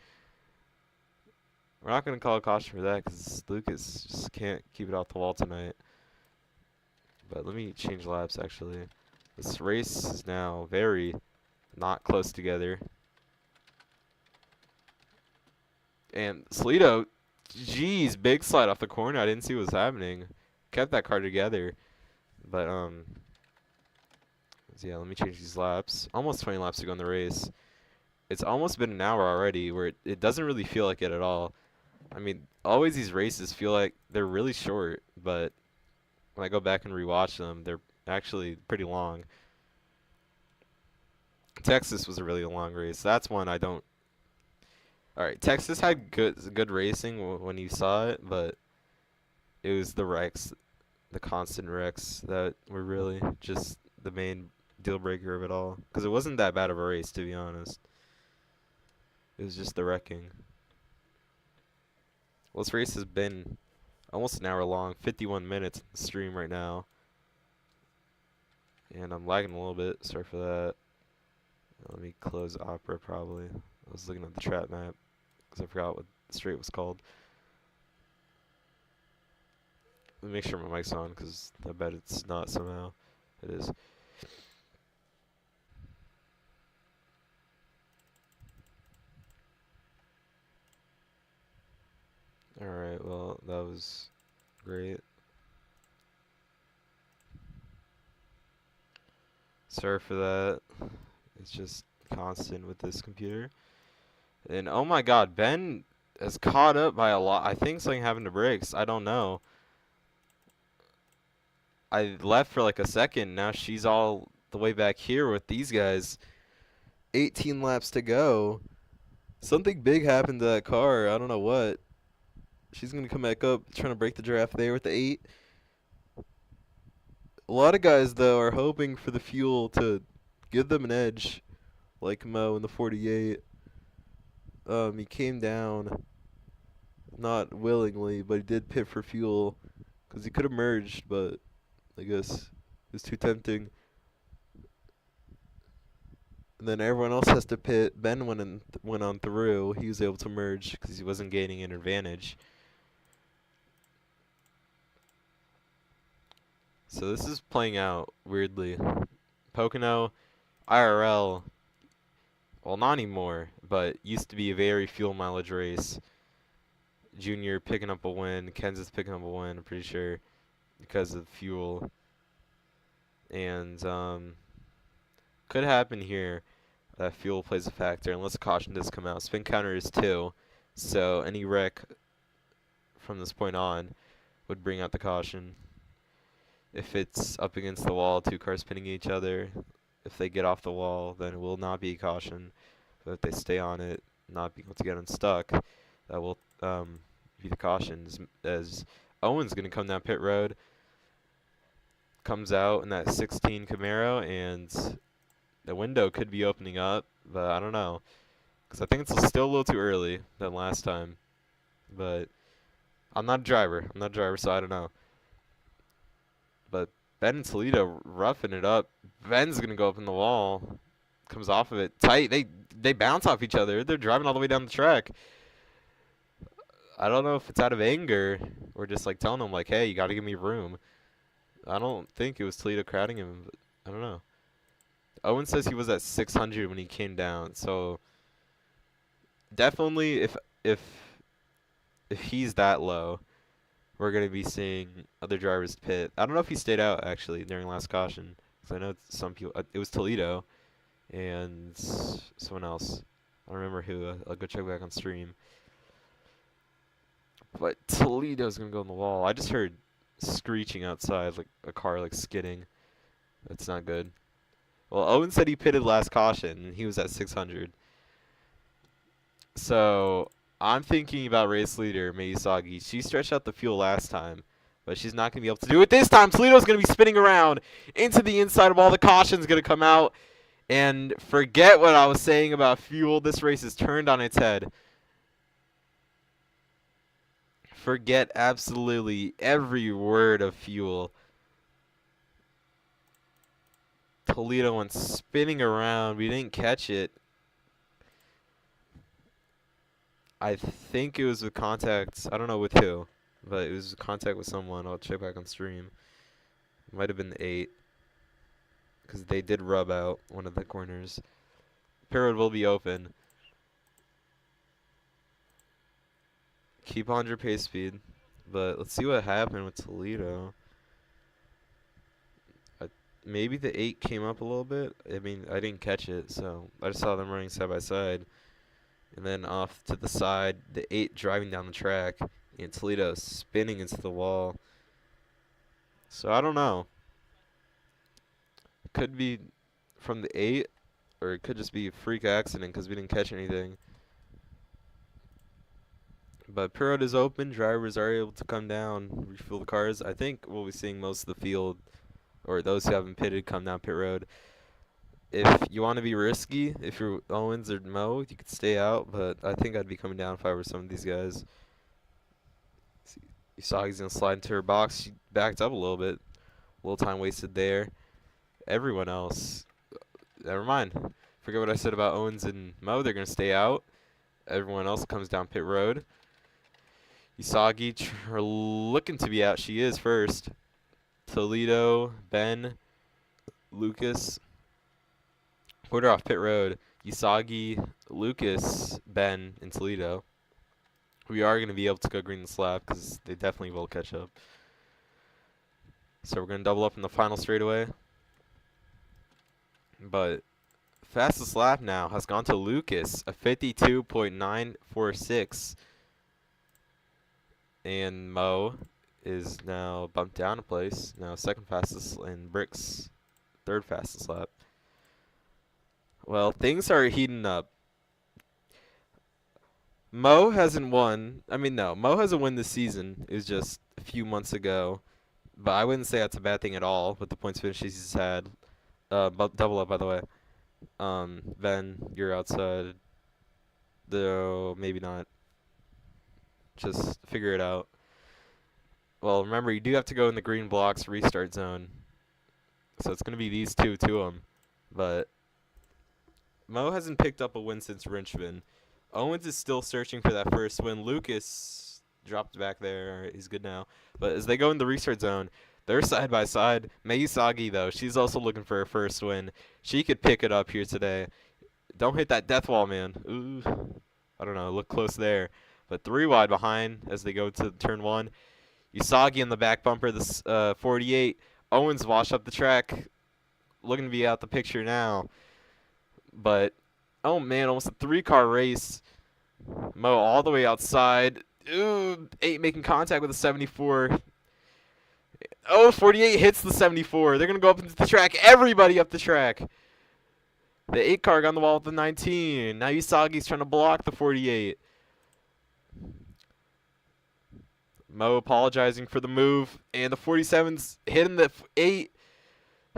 We're not going to call a caution for that because Lucas just can't keep it off the wall tonight. But let me change laps, actually. This race is now very not close together. And Toledo, geez, big slide off the corner. I didn't see what was happening. Kept that car together. But, so yeah, let me change these laps. Almost 20 laps to go in the race. It's almost been an hour already where it doesn't really feel like it at all. I mean, always these races feel like they're really short, but when I go back and rewatch them, they're actually pretty long. Texas was a really long race. That's one I don't. All right, Texas had good racing when you saw it, but it was the wrecks, the constant wrecks that were really just the main deal breaker of it all. Because it wasn't that bad of a race, to be honest. It was just the wrecking. Well, this race has been almost an hour long, 51 minutes in the stream right now. And I'm lagging a little bit, sorry for that. Let me close Opera probably. I was looking at the trap map because I forgot what the straight was called. Let me make sure my mic's on because I bet it's not somehow. It is. Alright, well, that was great. Sorry for that. It's just constant with this computer. And oh my god, Ben has caught up by a lot. I think something happened to brakes. I don't know. I left for like a second. Now she's all the way back here with these guys. 18 laps to go. Something big happened to that car. I don't know what. She's going to come back up trying to break the draft there with the 8. A lot of guys, though, are hoping for the fuel to give them an edge, like Mo in the 48. He came down, not willingly, but he did pit for fuel, because he could have merged, but I guess it was too tempting. And then everyone else has to pit. Ben went on through. He was able to merge because he wasn't gaining an advantage. So this is playing out weirdly. Pocono, IRL, well, not anymore, but used to be a very fuel mileage race. Junior picking up a win, Kansas picking up a win, I'm pretty sure, because of fuel. And could happen here that fuel plays a factor, unless a caution does come out. Spin counter is 2, so any wreck from this point on would bring out the caution. If it's up against the wall, 2 cars pinning each other, if they get off the wall, then it will not be a caution. But if they stay on it, not be able to get unstuck, that will be the cautions. As Owen's going to come down pit road, comes out in that 16 Camaro, and the window could be opening up, but I don't know. Because I think it's still a little too early than last time. But I'm not a driver. So I don't know. But Ben and Toledo roughing it up. Ben's going to go up in the wall. comes off of it tight. They bounce off each other. They're driving all the way down the track. I don't know if it's out of anger or just like telling him like, hey, you got to give me room. I don't think it was Toledo crowding him, but I don't know. Owen says he was at 600 when he came down, so definitely if he's that low, we're gonna be seeing other drivers pit. I don't know if he stayed out actually during last caution, because I know some people. It was Toledo and someone else. I don't remember who. I'll go check back on stream. But Toledo's gonna go on the wall. I just heard screeching outside, like a car like skidding. That's not good. Well, Owen said he pitted last caution, and he was at 600. So I'm thinking about race leader Miyasagi. She stretched out the fuel last time, but she's not going to be able to do it this time. Toledo's going to be spinning around into the inside of all the cautions, going to come out. And forget what I was saying about fuel. This race is turned on its head. Forget absolutely every word of fuel. Toledo went spinning around. We didn't catch it. I think it was with contact. I don't know with who, but it was contact with someone. I'll check back on stream. Might have been the 8, because they did rub out one of the corners. Pit road will be open. Keep on your pace speed, but let's see what happened with Toledo. Maybe the 8 came up a little bit. I mean, I didn't catch it, so I just saw them running side by side. And then off to the side, the 8 driving down the track, and Toledo spinning into the wall. So I don't know. It could be from the 8, or it could just be a freak accident because we didn't catch anything. But pit road is open. Drivers are able to come down, refuel the cars. I think we'll be seeing most of the field, or those who haven't pitted, come down pit road. If you want to be risky, if you're Owens or Mo, you could stay out, but I think I'd be coming down if I were some of these guys. You saw he's going to slide into her box. She backed up a little bit. A little time wasted there. Everyone else, never mind. Forget what I said about Owens and Mo. They're going to stay out. Everyone else comes down pit road. Usagi looking to be out. She is first. Toledo, Ben, Lucas. Order off pit road. Usagi, Lucas, Ben, and Toledo. We are going to be able to go green this lap because they definitely will catch up. So we're going to double up in the final straightaway. But fastest lap now has gone to Lucas, a 52.946. And Mo is now bumped down a place. Now second fastest, and Brick's third fastest lap. Well, things are heating up. Mo hasn't won. I mean, no. Mo hasn't won this season. It was just a few months ago. But I wouldn't say that's a bad thing at all with the points finishes he's had. Double up, by the way. Ben, you're outside. Though, maybe not. Just figure it out. Well, remember, you do have to go in the green blocks restart zone. So it's going to be these two to him. But Mo hasn't picked up a win since Richmond. Owens is still searching for that first win. Lucas dropped back there. All right, he's good now. But as they go in the restart zone, they're side by side. Miyasagi, though, she's also looking for her first win. She could pick it up here today. Don't hit that death wall, man. Ooh. I don't know. Look close there. But 3 wide behind as they go to turn 1. Usagi in the back bumper, this 48. Owens washed up the track. Looking to be out the picture now. But, oh man, almost a 3-car race. Mo all the way outside. Ooh, 8 making contact with a 74. Oh, 48 hits the 74. They're going to go up into the track. Everybody up the track. The 8-car got on the wall with the 19. Now Usagi's trying to block the 48. Mo apologizing for the move. And the 47's hitting the 8.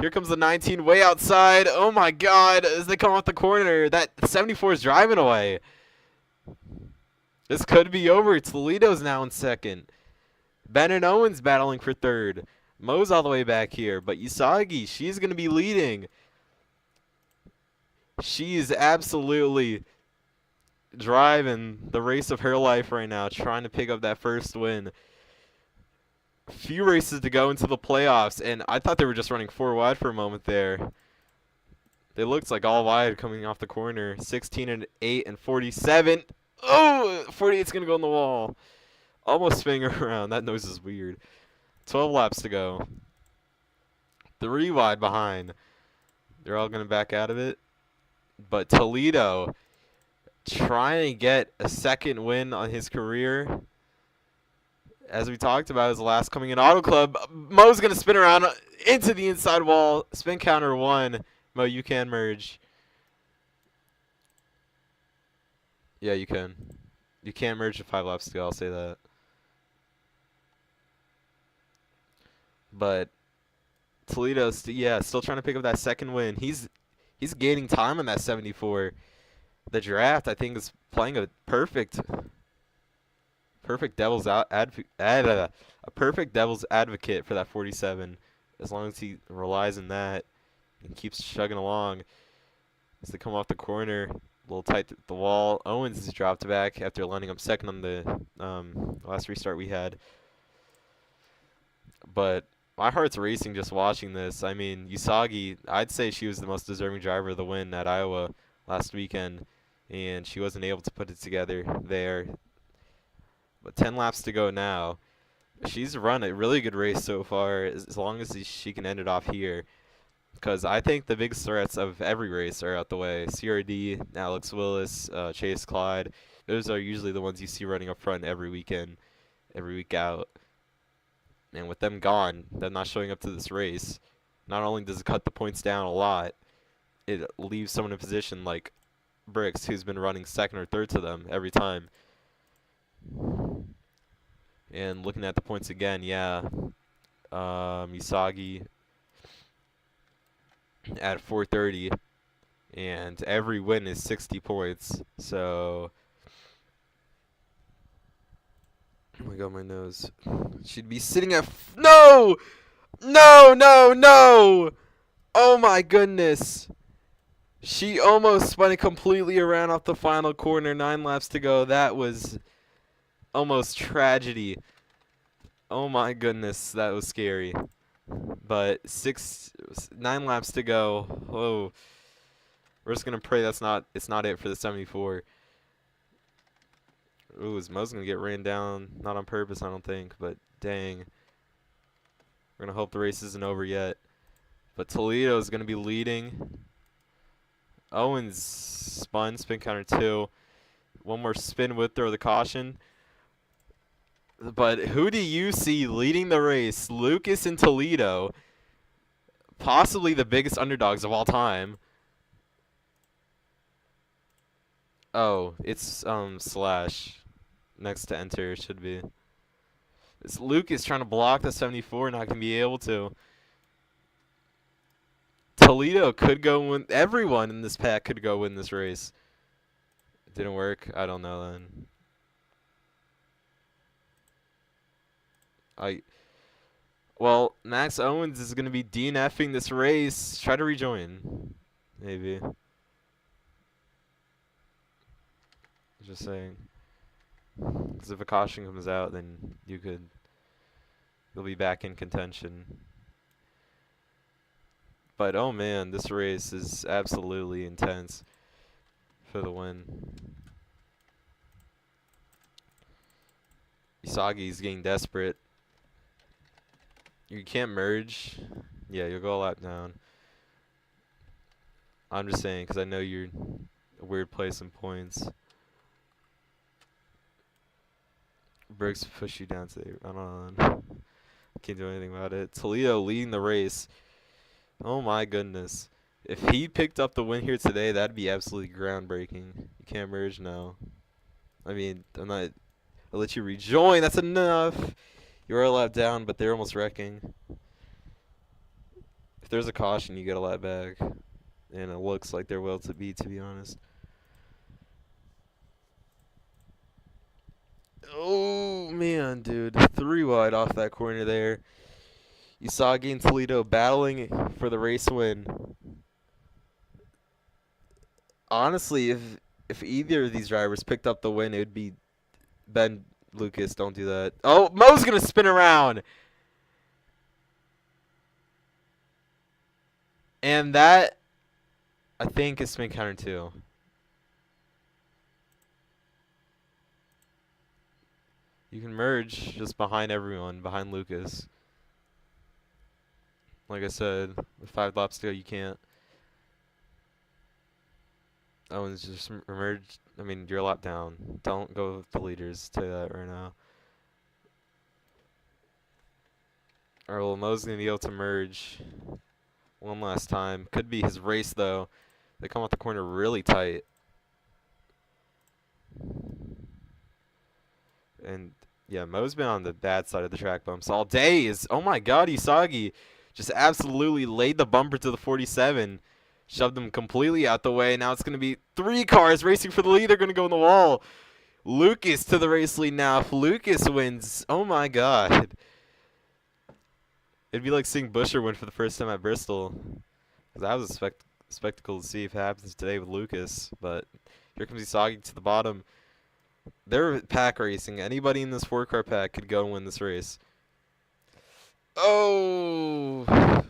Here comes the 19 way outside. Oh, my God. As they come off the corner, that 74 is driving away. This could be over. Toledo's now in second. Ben and Owens battling for third. Mo's all the way back here. But Usagi, she's going to be leading. She is absolutely driving the race of her life right now, trying to pick up that first win. Few races to go into the playoffs, and I thought they were just running 4 wide for a moment there. They looked like all wide coming off the corner. 16 and 8 and 47. Oh, 48's going to go on the wall. Almost spinning around. That noise is weird. 12 laps to go. 3 wide behind. They're all going to back out of it. But Toledo trying to get a second win on his career. As we talked about, his last coming in Auto Club. Mo's going to spin around into the inside wall. Spin counter 1. Mo, you can merge. Yeah, you can. You can't merge with 5 laps to go, I'll say that. But Toledo's, still trying to pick up that second win. He's gaining time on that 74. The draft, I think, is playing a perfect devil's a perfect devil's advocate for that 47. As long as he relies on that and keeps chugging along. As they come off the corner, a little tight to the wall. Owens has dropped back after landing up second on the last restart we had. But my heart's racing just watching this. I mean, Usagi, I'd say she was the most deserving driver of the win at Iowa last weekend, and she wasn't able to put it together there. But 10 laps to go now. She's run a really good race so far, as long as she can end it off here. Because I think the biggest threats of every race are out the way. CRD, Alex Willis, Chase Clyde. Those are usually the ones you see running up front every weekend, every week out. And with them gone, them not showing up to this race, not only does it cut the points down a lot, it leaves someone in position like Bricks, who's been running second or third to them every time. And looking at the points again, Misagi at 430, and every win is 60 points. So, oh my god, my nose. She'd be sitting at no! Oh my goodness. She almost spun it completely around off the final corner. 9 laps to go. That was almost tragedy. Oh my goodness, that was scary. But 9 laps to go. Oh, we're just gonna pray it's not it for the 74. Ooh, Mo's gonna get ran down, not on purpose, I don't think, but dang. We're gonna hope the race isn't over yet. But Toledo is gonna be leading. Owens spin counter 2. One more spin with throw the caution. But who do you see leading the race? Lucas and Toledo, possibly the biggest underdogs of all time. Oh, it's slash next to enter should be. It's Lucas trying to block the 74, not gonna be able to. Toledo could go win. Everyone in this pack could go win this race. It didn't work. I don't know then. Well, Max Owens is going to be DNFing this race. Try to rejoin. Maybe. Just saying. Because if a caution comes out, then you'll be back in contention. But, oh man, this race is absolutely intense for the win. Isagi's getting desperate. You can't merge. Yeah, you'll go a lap down. I'm just saying because I know you're a weird place in points. Briggs push you down today. I don't know. Can't do anything about it. Toledo leading the race. Oh my goodness. If he picked up the win here today, that'd be absolutely groundbreaking. You can't merge now. I mean, I'll let you rejoin. That's enough. You're a lap down, but they're almost wrecking. If there's a caution, you get a lap back. And it looks like there will to be honest. Oh, man, dude. 3 wide off that corner there. Usagi and Toledo battling for the race win. Honestly, if either of these drivers picked up the win, it would be Ben Lucas. Don't do that. Oh, Mo's gonna spin around, and that I think is spin counter too. You can merge just behind everyone, behind Lucas. Like I said, with 5 laps to go, you can't. Oh, and it's just merge. I mean, you're a lap down. Don't go with the leaders. Tell you that right now. Alright, well, Mo's gonna be able to merge one last time. Could be his race though. They come out the corner really tight. And yeah, Mo's been on the bad side of the track bumps all day. Oh my god, Isagi just absolutely laid the bumper to the 47. Shoved them completely out the way. Now it's going to be 3 cars racing for the lead. They're going to go in the wall. Lucas to the race lead now. If Lucas wins, oh my god. It'd be like seeing Busher win for the first time at Bristol. That was a spectacle to see if it happens today with Lucas. But here comes Isagi to the bottom. They're pack racing. Anybody in this 4-car pack could go and win this race. Oh!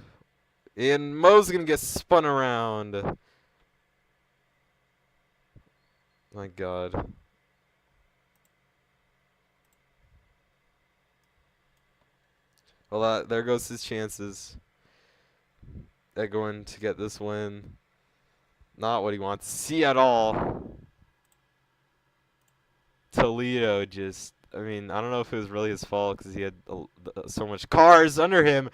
And Mo's going to get spun around. My god. Well, there goes his chances at going to get this win. Not what he wants to see at all. Toledo just, I mean, I don't know if it was really his fault because he had so much cars under him.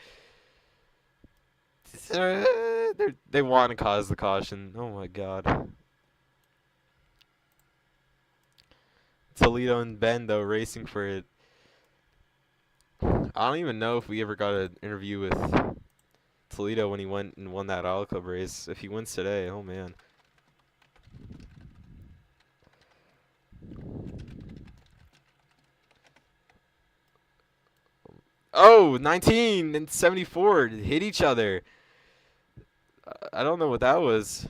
They want to cause the caution. Oh my god. Toledo and Ben, though, racing for it. I don't even know if we ever got an interview with Toledo when he went and won that Auto Club race. If he wins today, oh man. Oh, 19 and 74 hit each other. I don't know what that was.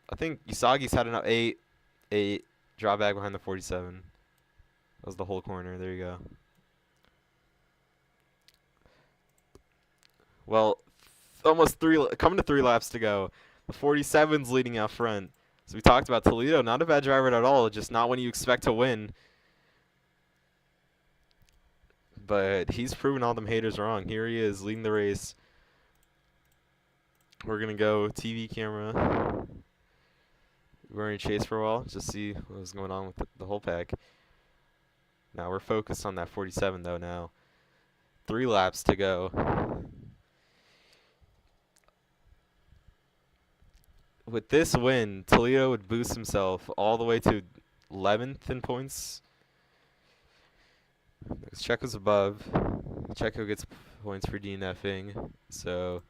I think Usagi's had enough. 8 drawback behind the 47. That was the whole corner. There you go. Well, almost coming to 3 laps to go. The 47's leading out front. So we talked about Toledo, not a bad driver at all, just not when you expect to win. But he's proven all them haters wrong. Here he is, leading the race. We're going to go TV camera. We're going to chase for a while, just see what was going on with the whole pack. Now we're focused on that 47, though, now. 3 laps to go. With this win, Toledo would boost himself all the way to 11th in points. Because Checo's above. Checo gets points for DNFing. So,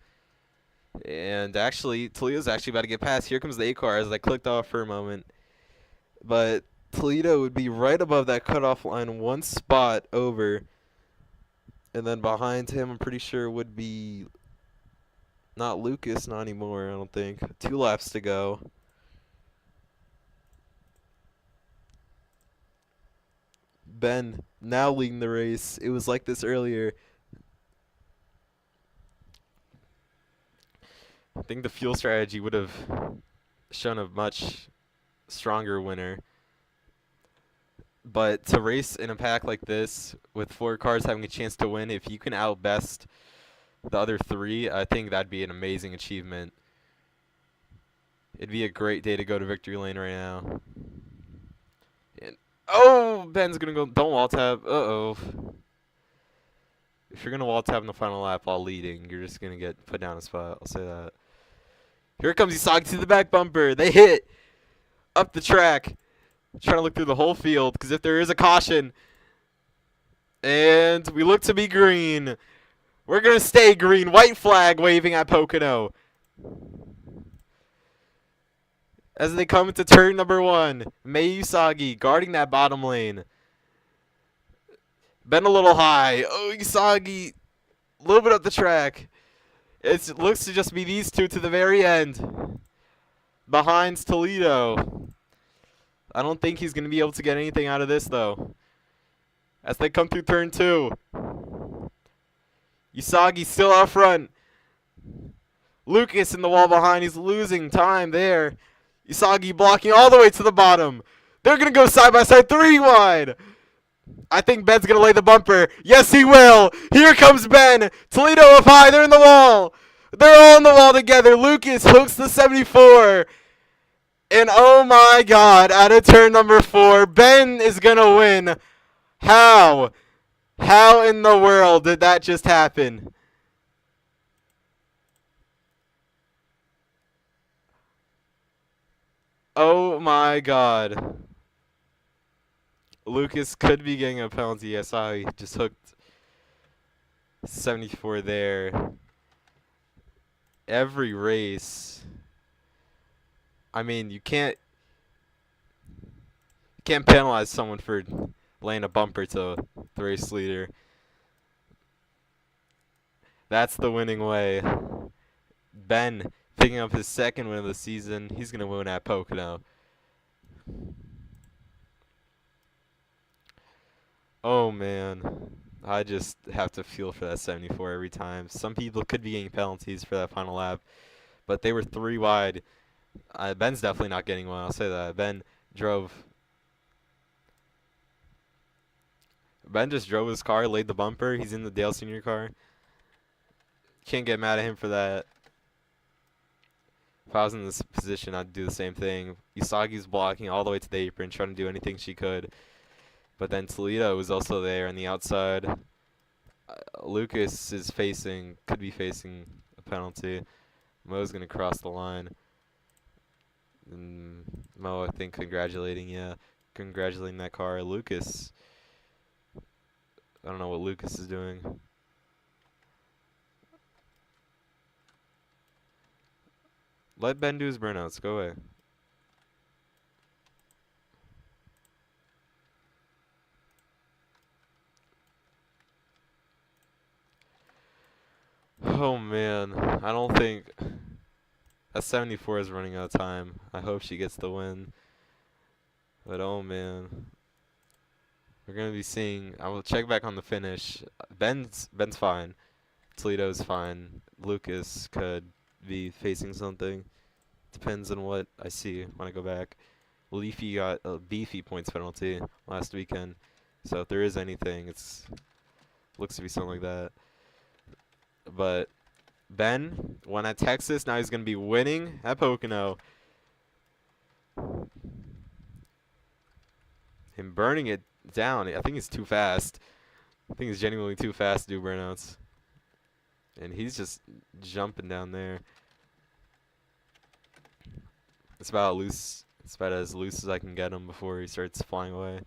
and actually, Toledo's actually about to get past. Here comes the 8 car as I clicked off for a moment. But Toledo would be right above that cutoff line, 1 spot over. And then behind him, I'm pretty sure would be not Lucas, not anymore, I don't think. 2 laps to go. Ben now leading the race. It was like this earlier. I think the fuel strategy would have shown a much stronger winner. But to race in a pack like this, with 4 cars having a chance to win, if you can outbest the other 3, I think that'd be an amazing achievement. It'd be a great day to go to victory lane right now. And oh, Ben's gonna go. Don't wall tab. Uh-oh. If you're gonna wall tab in the final lap while leading, you're just gonna get put down a spot. I'll say that. Here comes Isagi to the back bumper. They hit up the track. Trying to look through the whole field because if there is a caution, and we look to be green. We're going to stay green. White flag waving at Pocono. As they come into turn number 1. Mei Usagi guarding that bottom lane. Been a little high. Oh, Usagi. A little bit up the track. It looks to just be these 2 to the very end. behind Toledo. I don't think he's going to be able to get anything out of this, though. As they come through turn 2. Usagi's still out front. Lucas in the wall behind. He's losing time there. Usagi blocking all the way to the bottom. They're going to go side by side, 3 wide. I think Ben's going to lay the bumper. Yes, he will. Here comes Ben. Toledo up high. They're in the wall. They're all in the wall together. Lucas hooks the 74. And oh my God, out of turn number 4, Ben is going to win. How? How in the world did that just happen? Oh my God. Lucas could be getting a penalty. I saw he just hooked 74 there. Every race. I mean, you can't penalize someone for laying a bumper to the race leader. That's the winning way. Ben picking up his 2nd win of the season. He's going to win at Pocono. Oh, man. I just have to feel for that 74 every time. Some people could be getting penalties for that final lap, but they were 3 wide. Ben's definitely not getting one, I'll say that. Ben just drove his car, laid the bumper. He's in the Dale Sr. car. Can't get mad at him for that. If I was in this position, I'd do the same thing. Usagi's blocking all the way to the apron, trying to do anything she could. But then Toledo was also there on the outside. Lucas could be facing a penalty. Mo's going to cross the line. And Mo, I think, congratulating that car. Lucas, I don't know what Lucas is doing. Let Ben do his burnouts. Go away. Oh, man. I don't think... That 74 is running out of time. I hope she gets the win. But, oh, man. We're going to be seeing... I will check back on the finish. Ben's fine. Toledo's fine. Lucas could be facing something. Depends on what I see when I go back. Leafy got a beefy points penalty last weekend. So if there is anything, looks to be something like that. But Ben won at Texas. Now he's going to be winning at Pocono. Him burning it down. I think he's too fast. I think he's genuinely too fast to do burnouts. And he's just jumping down there. It's about as loose as I can get him before he starts flying away.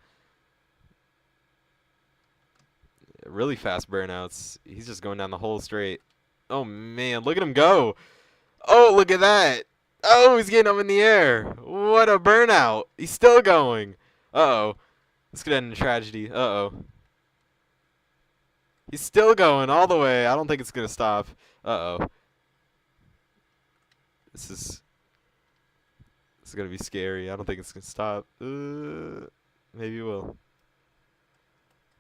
Really fast burnouts. He's just going down the whole straight. Oh, man. Look at him go. Oh, look at that. Oh, he's getting up in the air. What a burnout. He's still going. Uh-oh. This could end in tragedy. Uh-oh. He's still going all the way. I don't think it's going to stop. Uh-oh. This is going to be scary. I don't think it's going to stop. Maybe it will.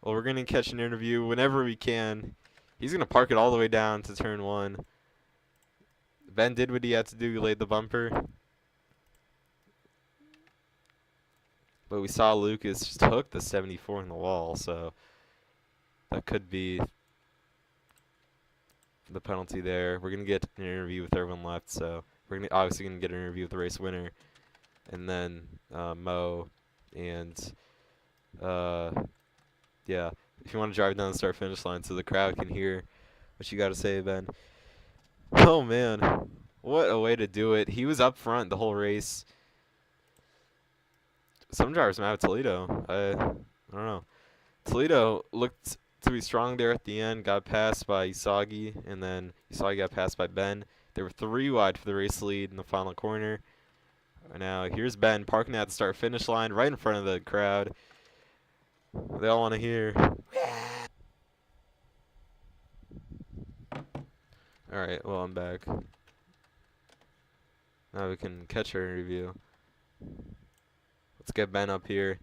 Well, we're going to catch an interview whenever we can. He's going to park it all the way down to turn 1. Ben did what he had to do. He laid the bumper. But we saw Lucas just hook the 74 in the wall, so that could be the penalty there. We're going to get an interview with everyone left, so we're obviously going to get an interview with the race winner. And then Mo and, yeah, if you want to drive down the start-finish line so the crowd can hear what you got to say, Ben. Oh, man. What a way to do it. He was up front the whole race. Some drivers might have Toledo. I don't know. Toledo looked to be strong there at the end. Got passed by Usagi, and then Usagi got passed by Ben. They were 3 wide for the race lead in the final corner. Now here's Ben parking at the start-finish line right in front of the crowd. They all want to hear. All right, well, I'm back. Now we can catch our interview. Let's get Ben up here.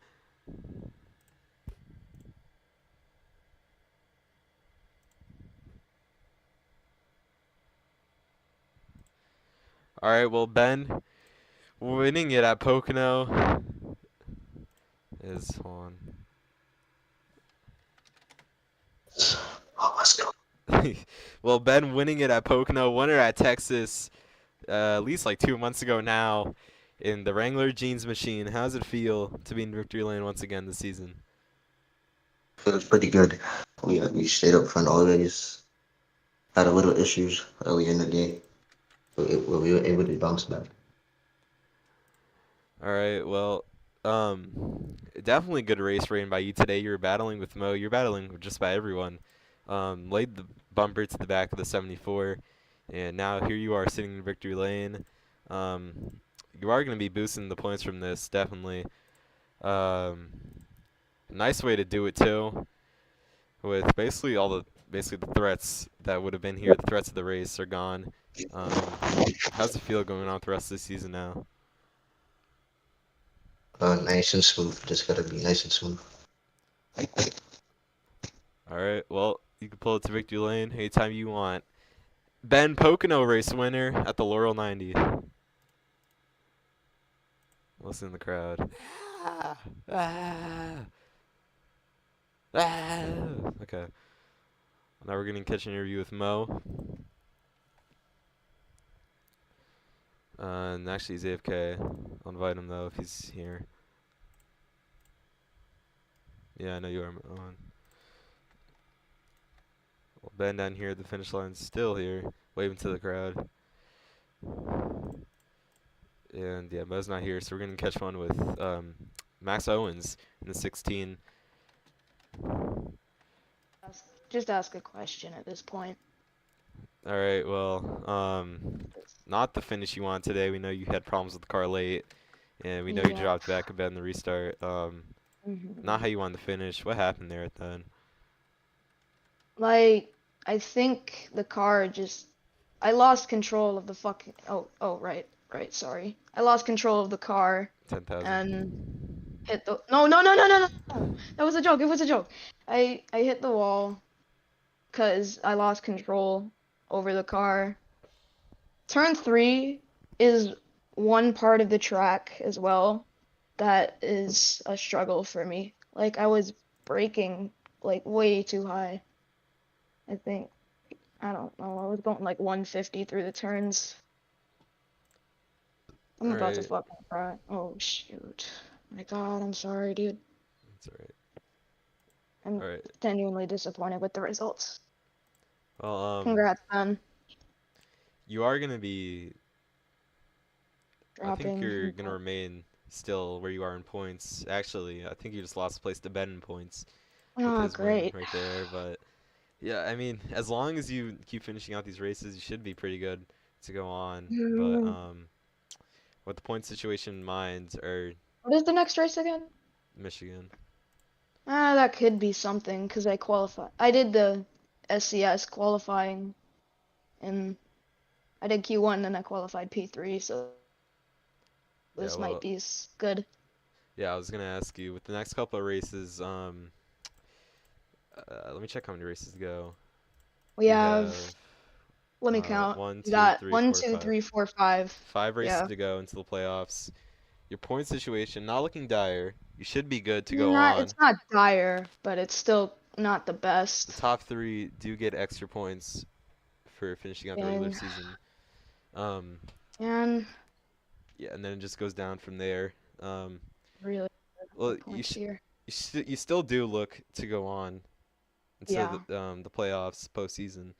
All right, well, Ben, winning it at Pocono is hold Oh, let's go. on. Well, Ben winning it at Pocono, winner at Texas, at least like 2 months ago now, in the Wrangler Jeans machine. How does it feel to be in victory lane once again this season? Feels pretty good. We stayed up front always. Had a little issues early in the day, but we were able to bounce back. All right, well, definitely good race ran by you today. You were battling with Mo. You're battling with just about everyone. Laid the bumper to the back of the 74, and now here you are sitting in victory lane. Um, you are going to be boosting the points from this, definitely. Um, nice way to do it too, with basically the threats that would have been here. The threats of the race are gone. Um, how's it feel going on with the rest of the season now? Nice and smooth. Just gotta be nice and smooth. All right, well, you can pull it to victory lane anytime you want. Ben Pocono race winner at the Laurel 90. Listen to the crowd. Ah, ah, ah. Okay. Now we're going to catch an interview with Mo. And actually, he's AFK. I'll invite him, though, if he's here. Yeah, I know you are, Mo. Well, Ben down here at the finish line, still here, waving to the crowd. And yeah, Mo's not here, so we're going to catch one with Max Owens in the 16. Just ask a question at this point. All right, well, not the finish you want today. We know you had problems with the car late, and we know you Yeah. dropped back a bit in the restart. Not how you wanted to finish. What happened there at the end? Like, I think the car just, I lost control of the fucking, right, sorry. I lost control of the car 10,000. and hit the, no. That was a joke, it was a joke. I hit the wall because I lost control over the car. Turn 3 is one part of the track as well that is a struggle for me. Like, I was braking like way too high. I think. I don't know. I was going like 150 through the turns. I'm All about to right. fucking cry. Oh shoot. My God, I'm sorry, dude. That's all right. I'm All right. genuinely disappointed with the results. Well, Congrats, man. you are gonna be. I think Dropping. you're gonna remain still where you are in points. Actually, I think you just lost place to Ben in points with Oh, his win great. right there. But yeah, I mean, as long as you keep finishing out these races, you should be pretty good to go on. But Hmm. with the point situation in mind, or What is the next race again? Michigan. That could be something because I qualified. I did the SCS qualifying and I did Q1 and I qualified P3, so Yeah, this might well, be good. yeah, I was gonna ask you with the next couple of races. Let me check how many races to go. We We have, have let me count. one, We two, got three, one, four, two, five. three, four, five. 5 races Yeah. to go into the playoffs. Your point situation not looking dire. You should be good to go Not, on. it's not dire, but it's still not the The best. top three do get extra points for finishing out the regular And season. Um, and yeah, and then it just goes down from there. Um, really well, good points here. you still do look to go on into Yeah. the playoffs postseason.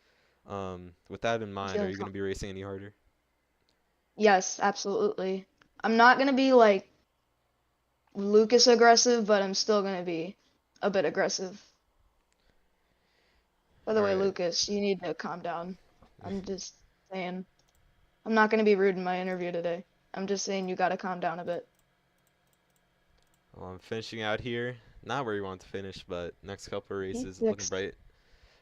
With that in I'm mind, are feeling you going to be racing any harder? Yes, absolutely. I'm not gonna be like Lucas aggressive, but I'm still gonna be a bit aggressive. By All the way, right. Lucas, you need to calm down. I'm just saying. I'm not gonna be rude in my interview today. I'm just saying you gotta calm down a bit. Well, I'm finishing out here. Not where you want to finish, but next couple of races looking P6. bright.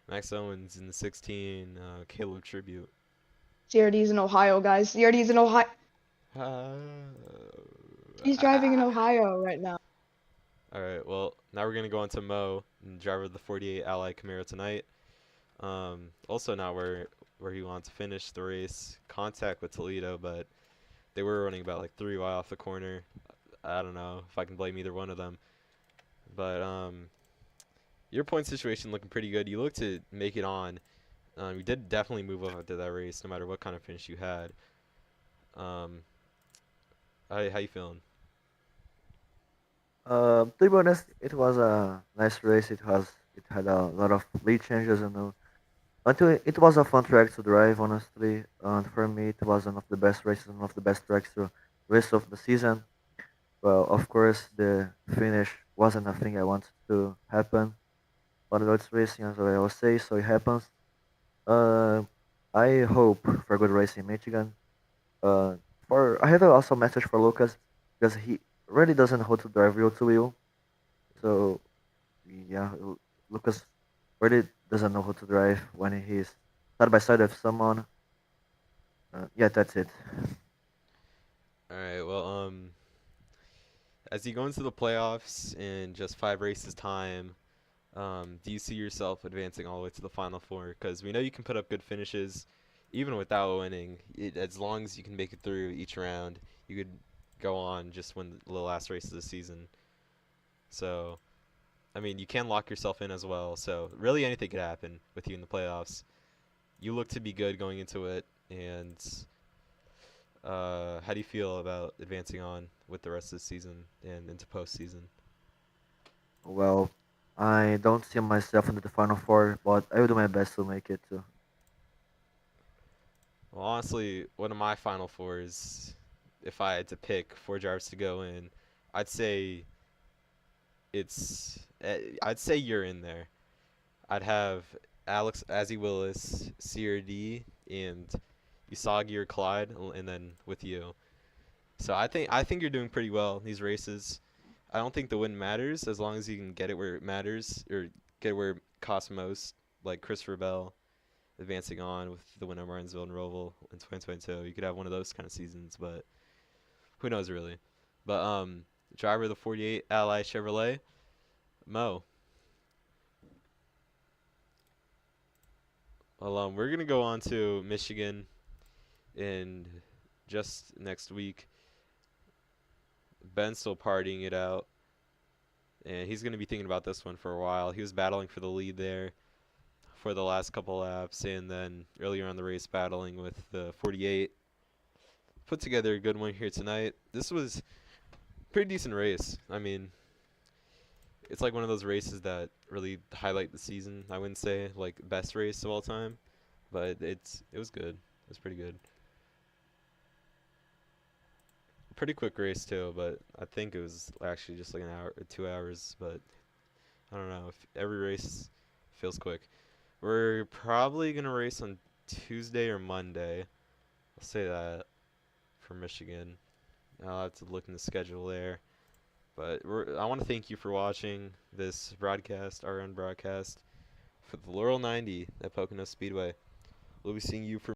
Max Owens in the 16, Caleb Tribute. CRD's in Ohio, guys. CRD's in Ohio. Uh, He's driving in ah. Ohio right now. All right. Well, now we're gonna go on to Mo, driver of the 48 Ally Camaro tonight. Also not where he wants to finish the race. Contact with Toledo, but they were running about like 3 wide off the corner. I don't know if I can blame either one of them. But your point situation looking pretty good. You look to make it on. You did definitely move up after that race, no matter what kind of finish you had. Um, how you feeling? To be honest, it was a nice race. It had a lot of lead changes, until it was a fun track to drive, honestly. And for me, it was one of the best races, one of the best tracks to race of the season. Well, of course, the finish wasn't a thing I wanted to happen, but it's racing, as I always say, so it happens. Uh, I hope for good race in Michigan. Uh, for I have also a message for Lucas because he really doesn't know how to drive wheel to wheel. So yeah, Lucas really doesn't know how to drive when he's side by side with someone. Yeah, that's it. All right. Well, as you go into the playoffs in just 5 races time, do you see yourself advancing all the way to the final four? Because we know you can put up good finishes, even without winning. As long as you can make it through each round, you could go on just win the last race of the season. So, I mean, you can lock yourself in as well. So, really, anything could happen with you in the playoffs. You look to be good going into it, and how do you feel about advancing on with the rest of the season and into postseason? Well, I don't see myself into the final four, but I will do my best to make it too. Well, honestly, one of my final fours, if I had to pick 4 drivers to go in, I'd say I'd say you're in there. I'd have Alex Azzy Willis, CRD, and Usagi or Clyde, and then with you. So I think you're doing pretty well in these races. I don't think the win matters as long as you can get it where it matters or get where it costs most, like Christopher Bell advancing on with the win at Martinsville and Roval in 2022. You could have one of those kind of seasons, but who knows really. But driver of the 48 Ally Chevrolet, Mo. Well, we're gonna go on to Michigan in just next week. Ben's still partying it out, and he's gonna be thinking about this one for a while. He was battling for the lead there for the last couple laps, and then earlier on the race battling with the 48. Put together a good one here tonight. This was a pretty decent race. I mean, it's like one of those races that really highlight the season. I wouldn't say like best race of all time, but it was good. It was pretty good. Pretty quick race too, but I think it was actually just like an hour or 2 hours. But I don't know if every race feels quick. We're probably gonna race on Tuesday or Monday. I'll say that for Michigan. I'll have to look in the schedule there. But I want to thank you for watching this broadcast, RN broadcast, for the Laurel 90 at Pocono Speedway. We'll be seeing you for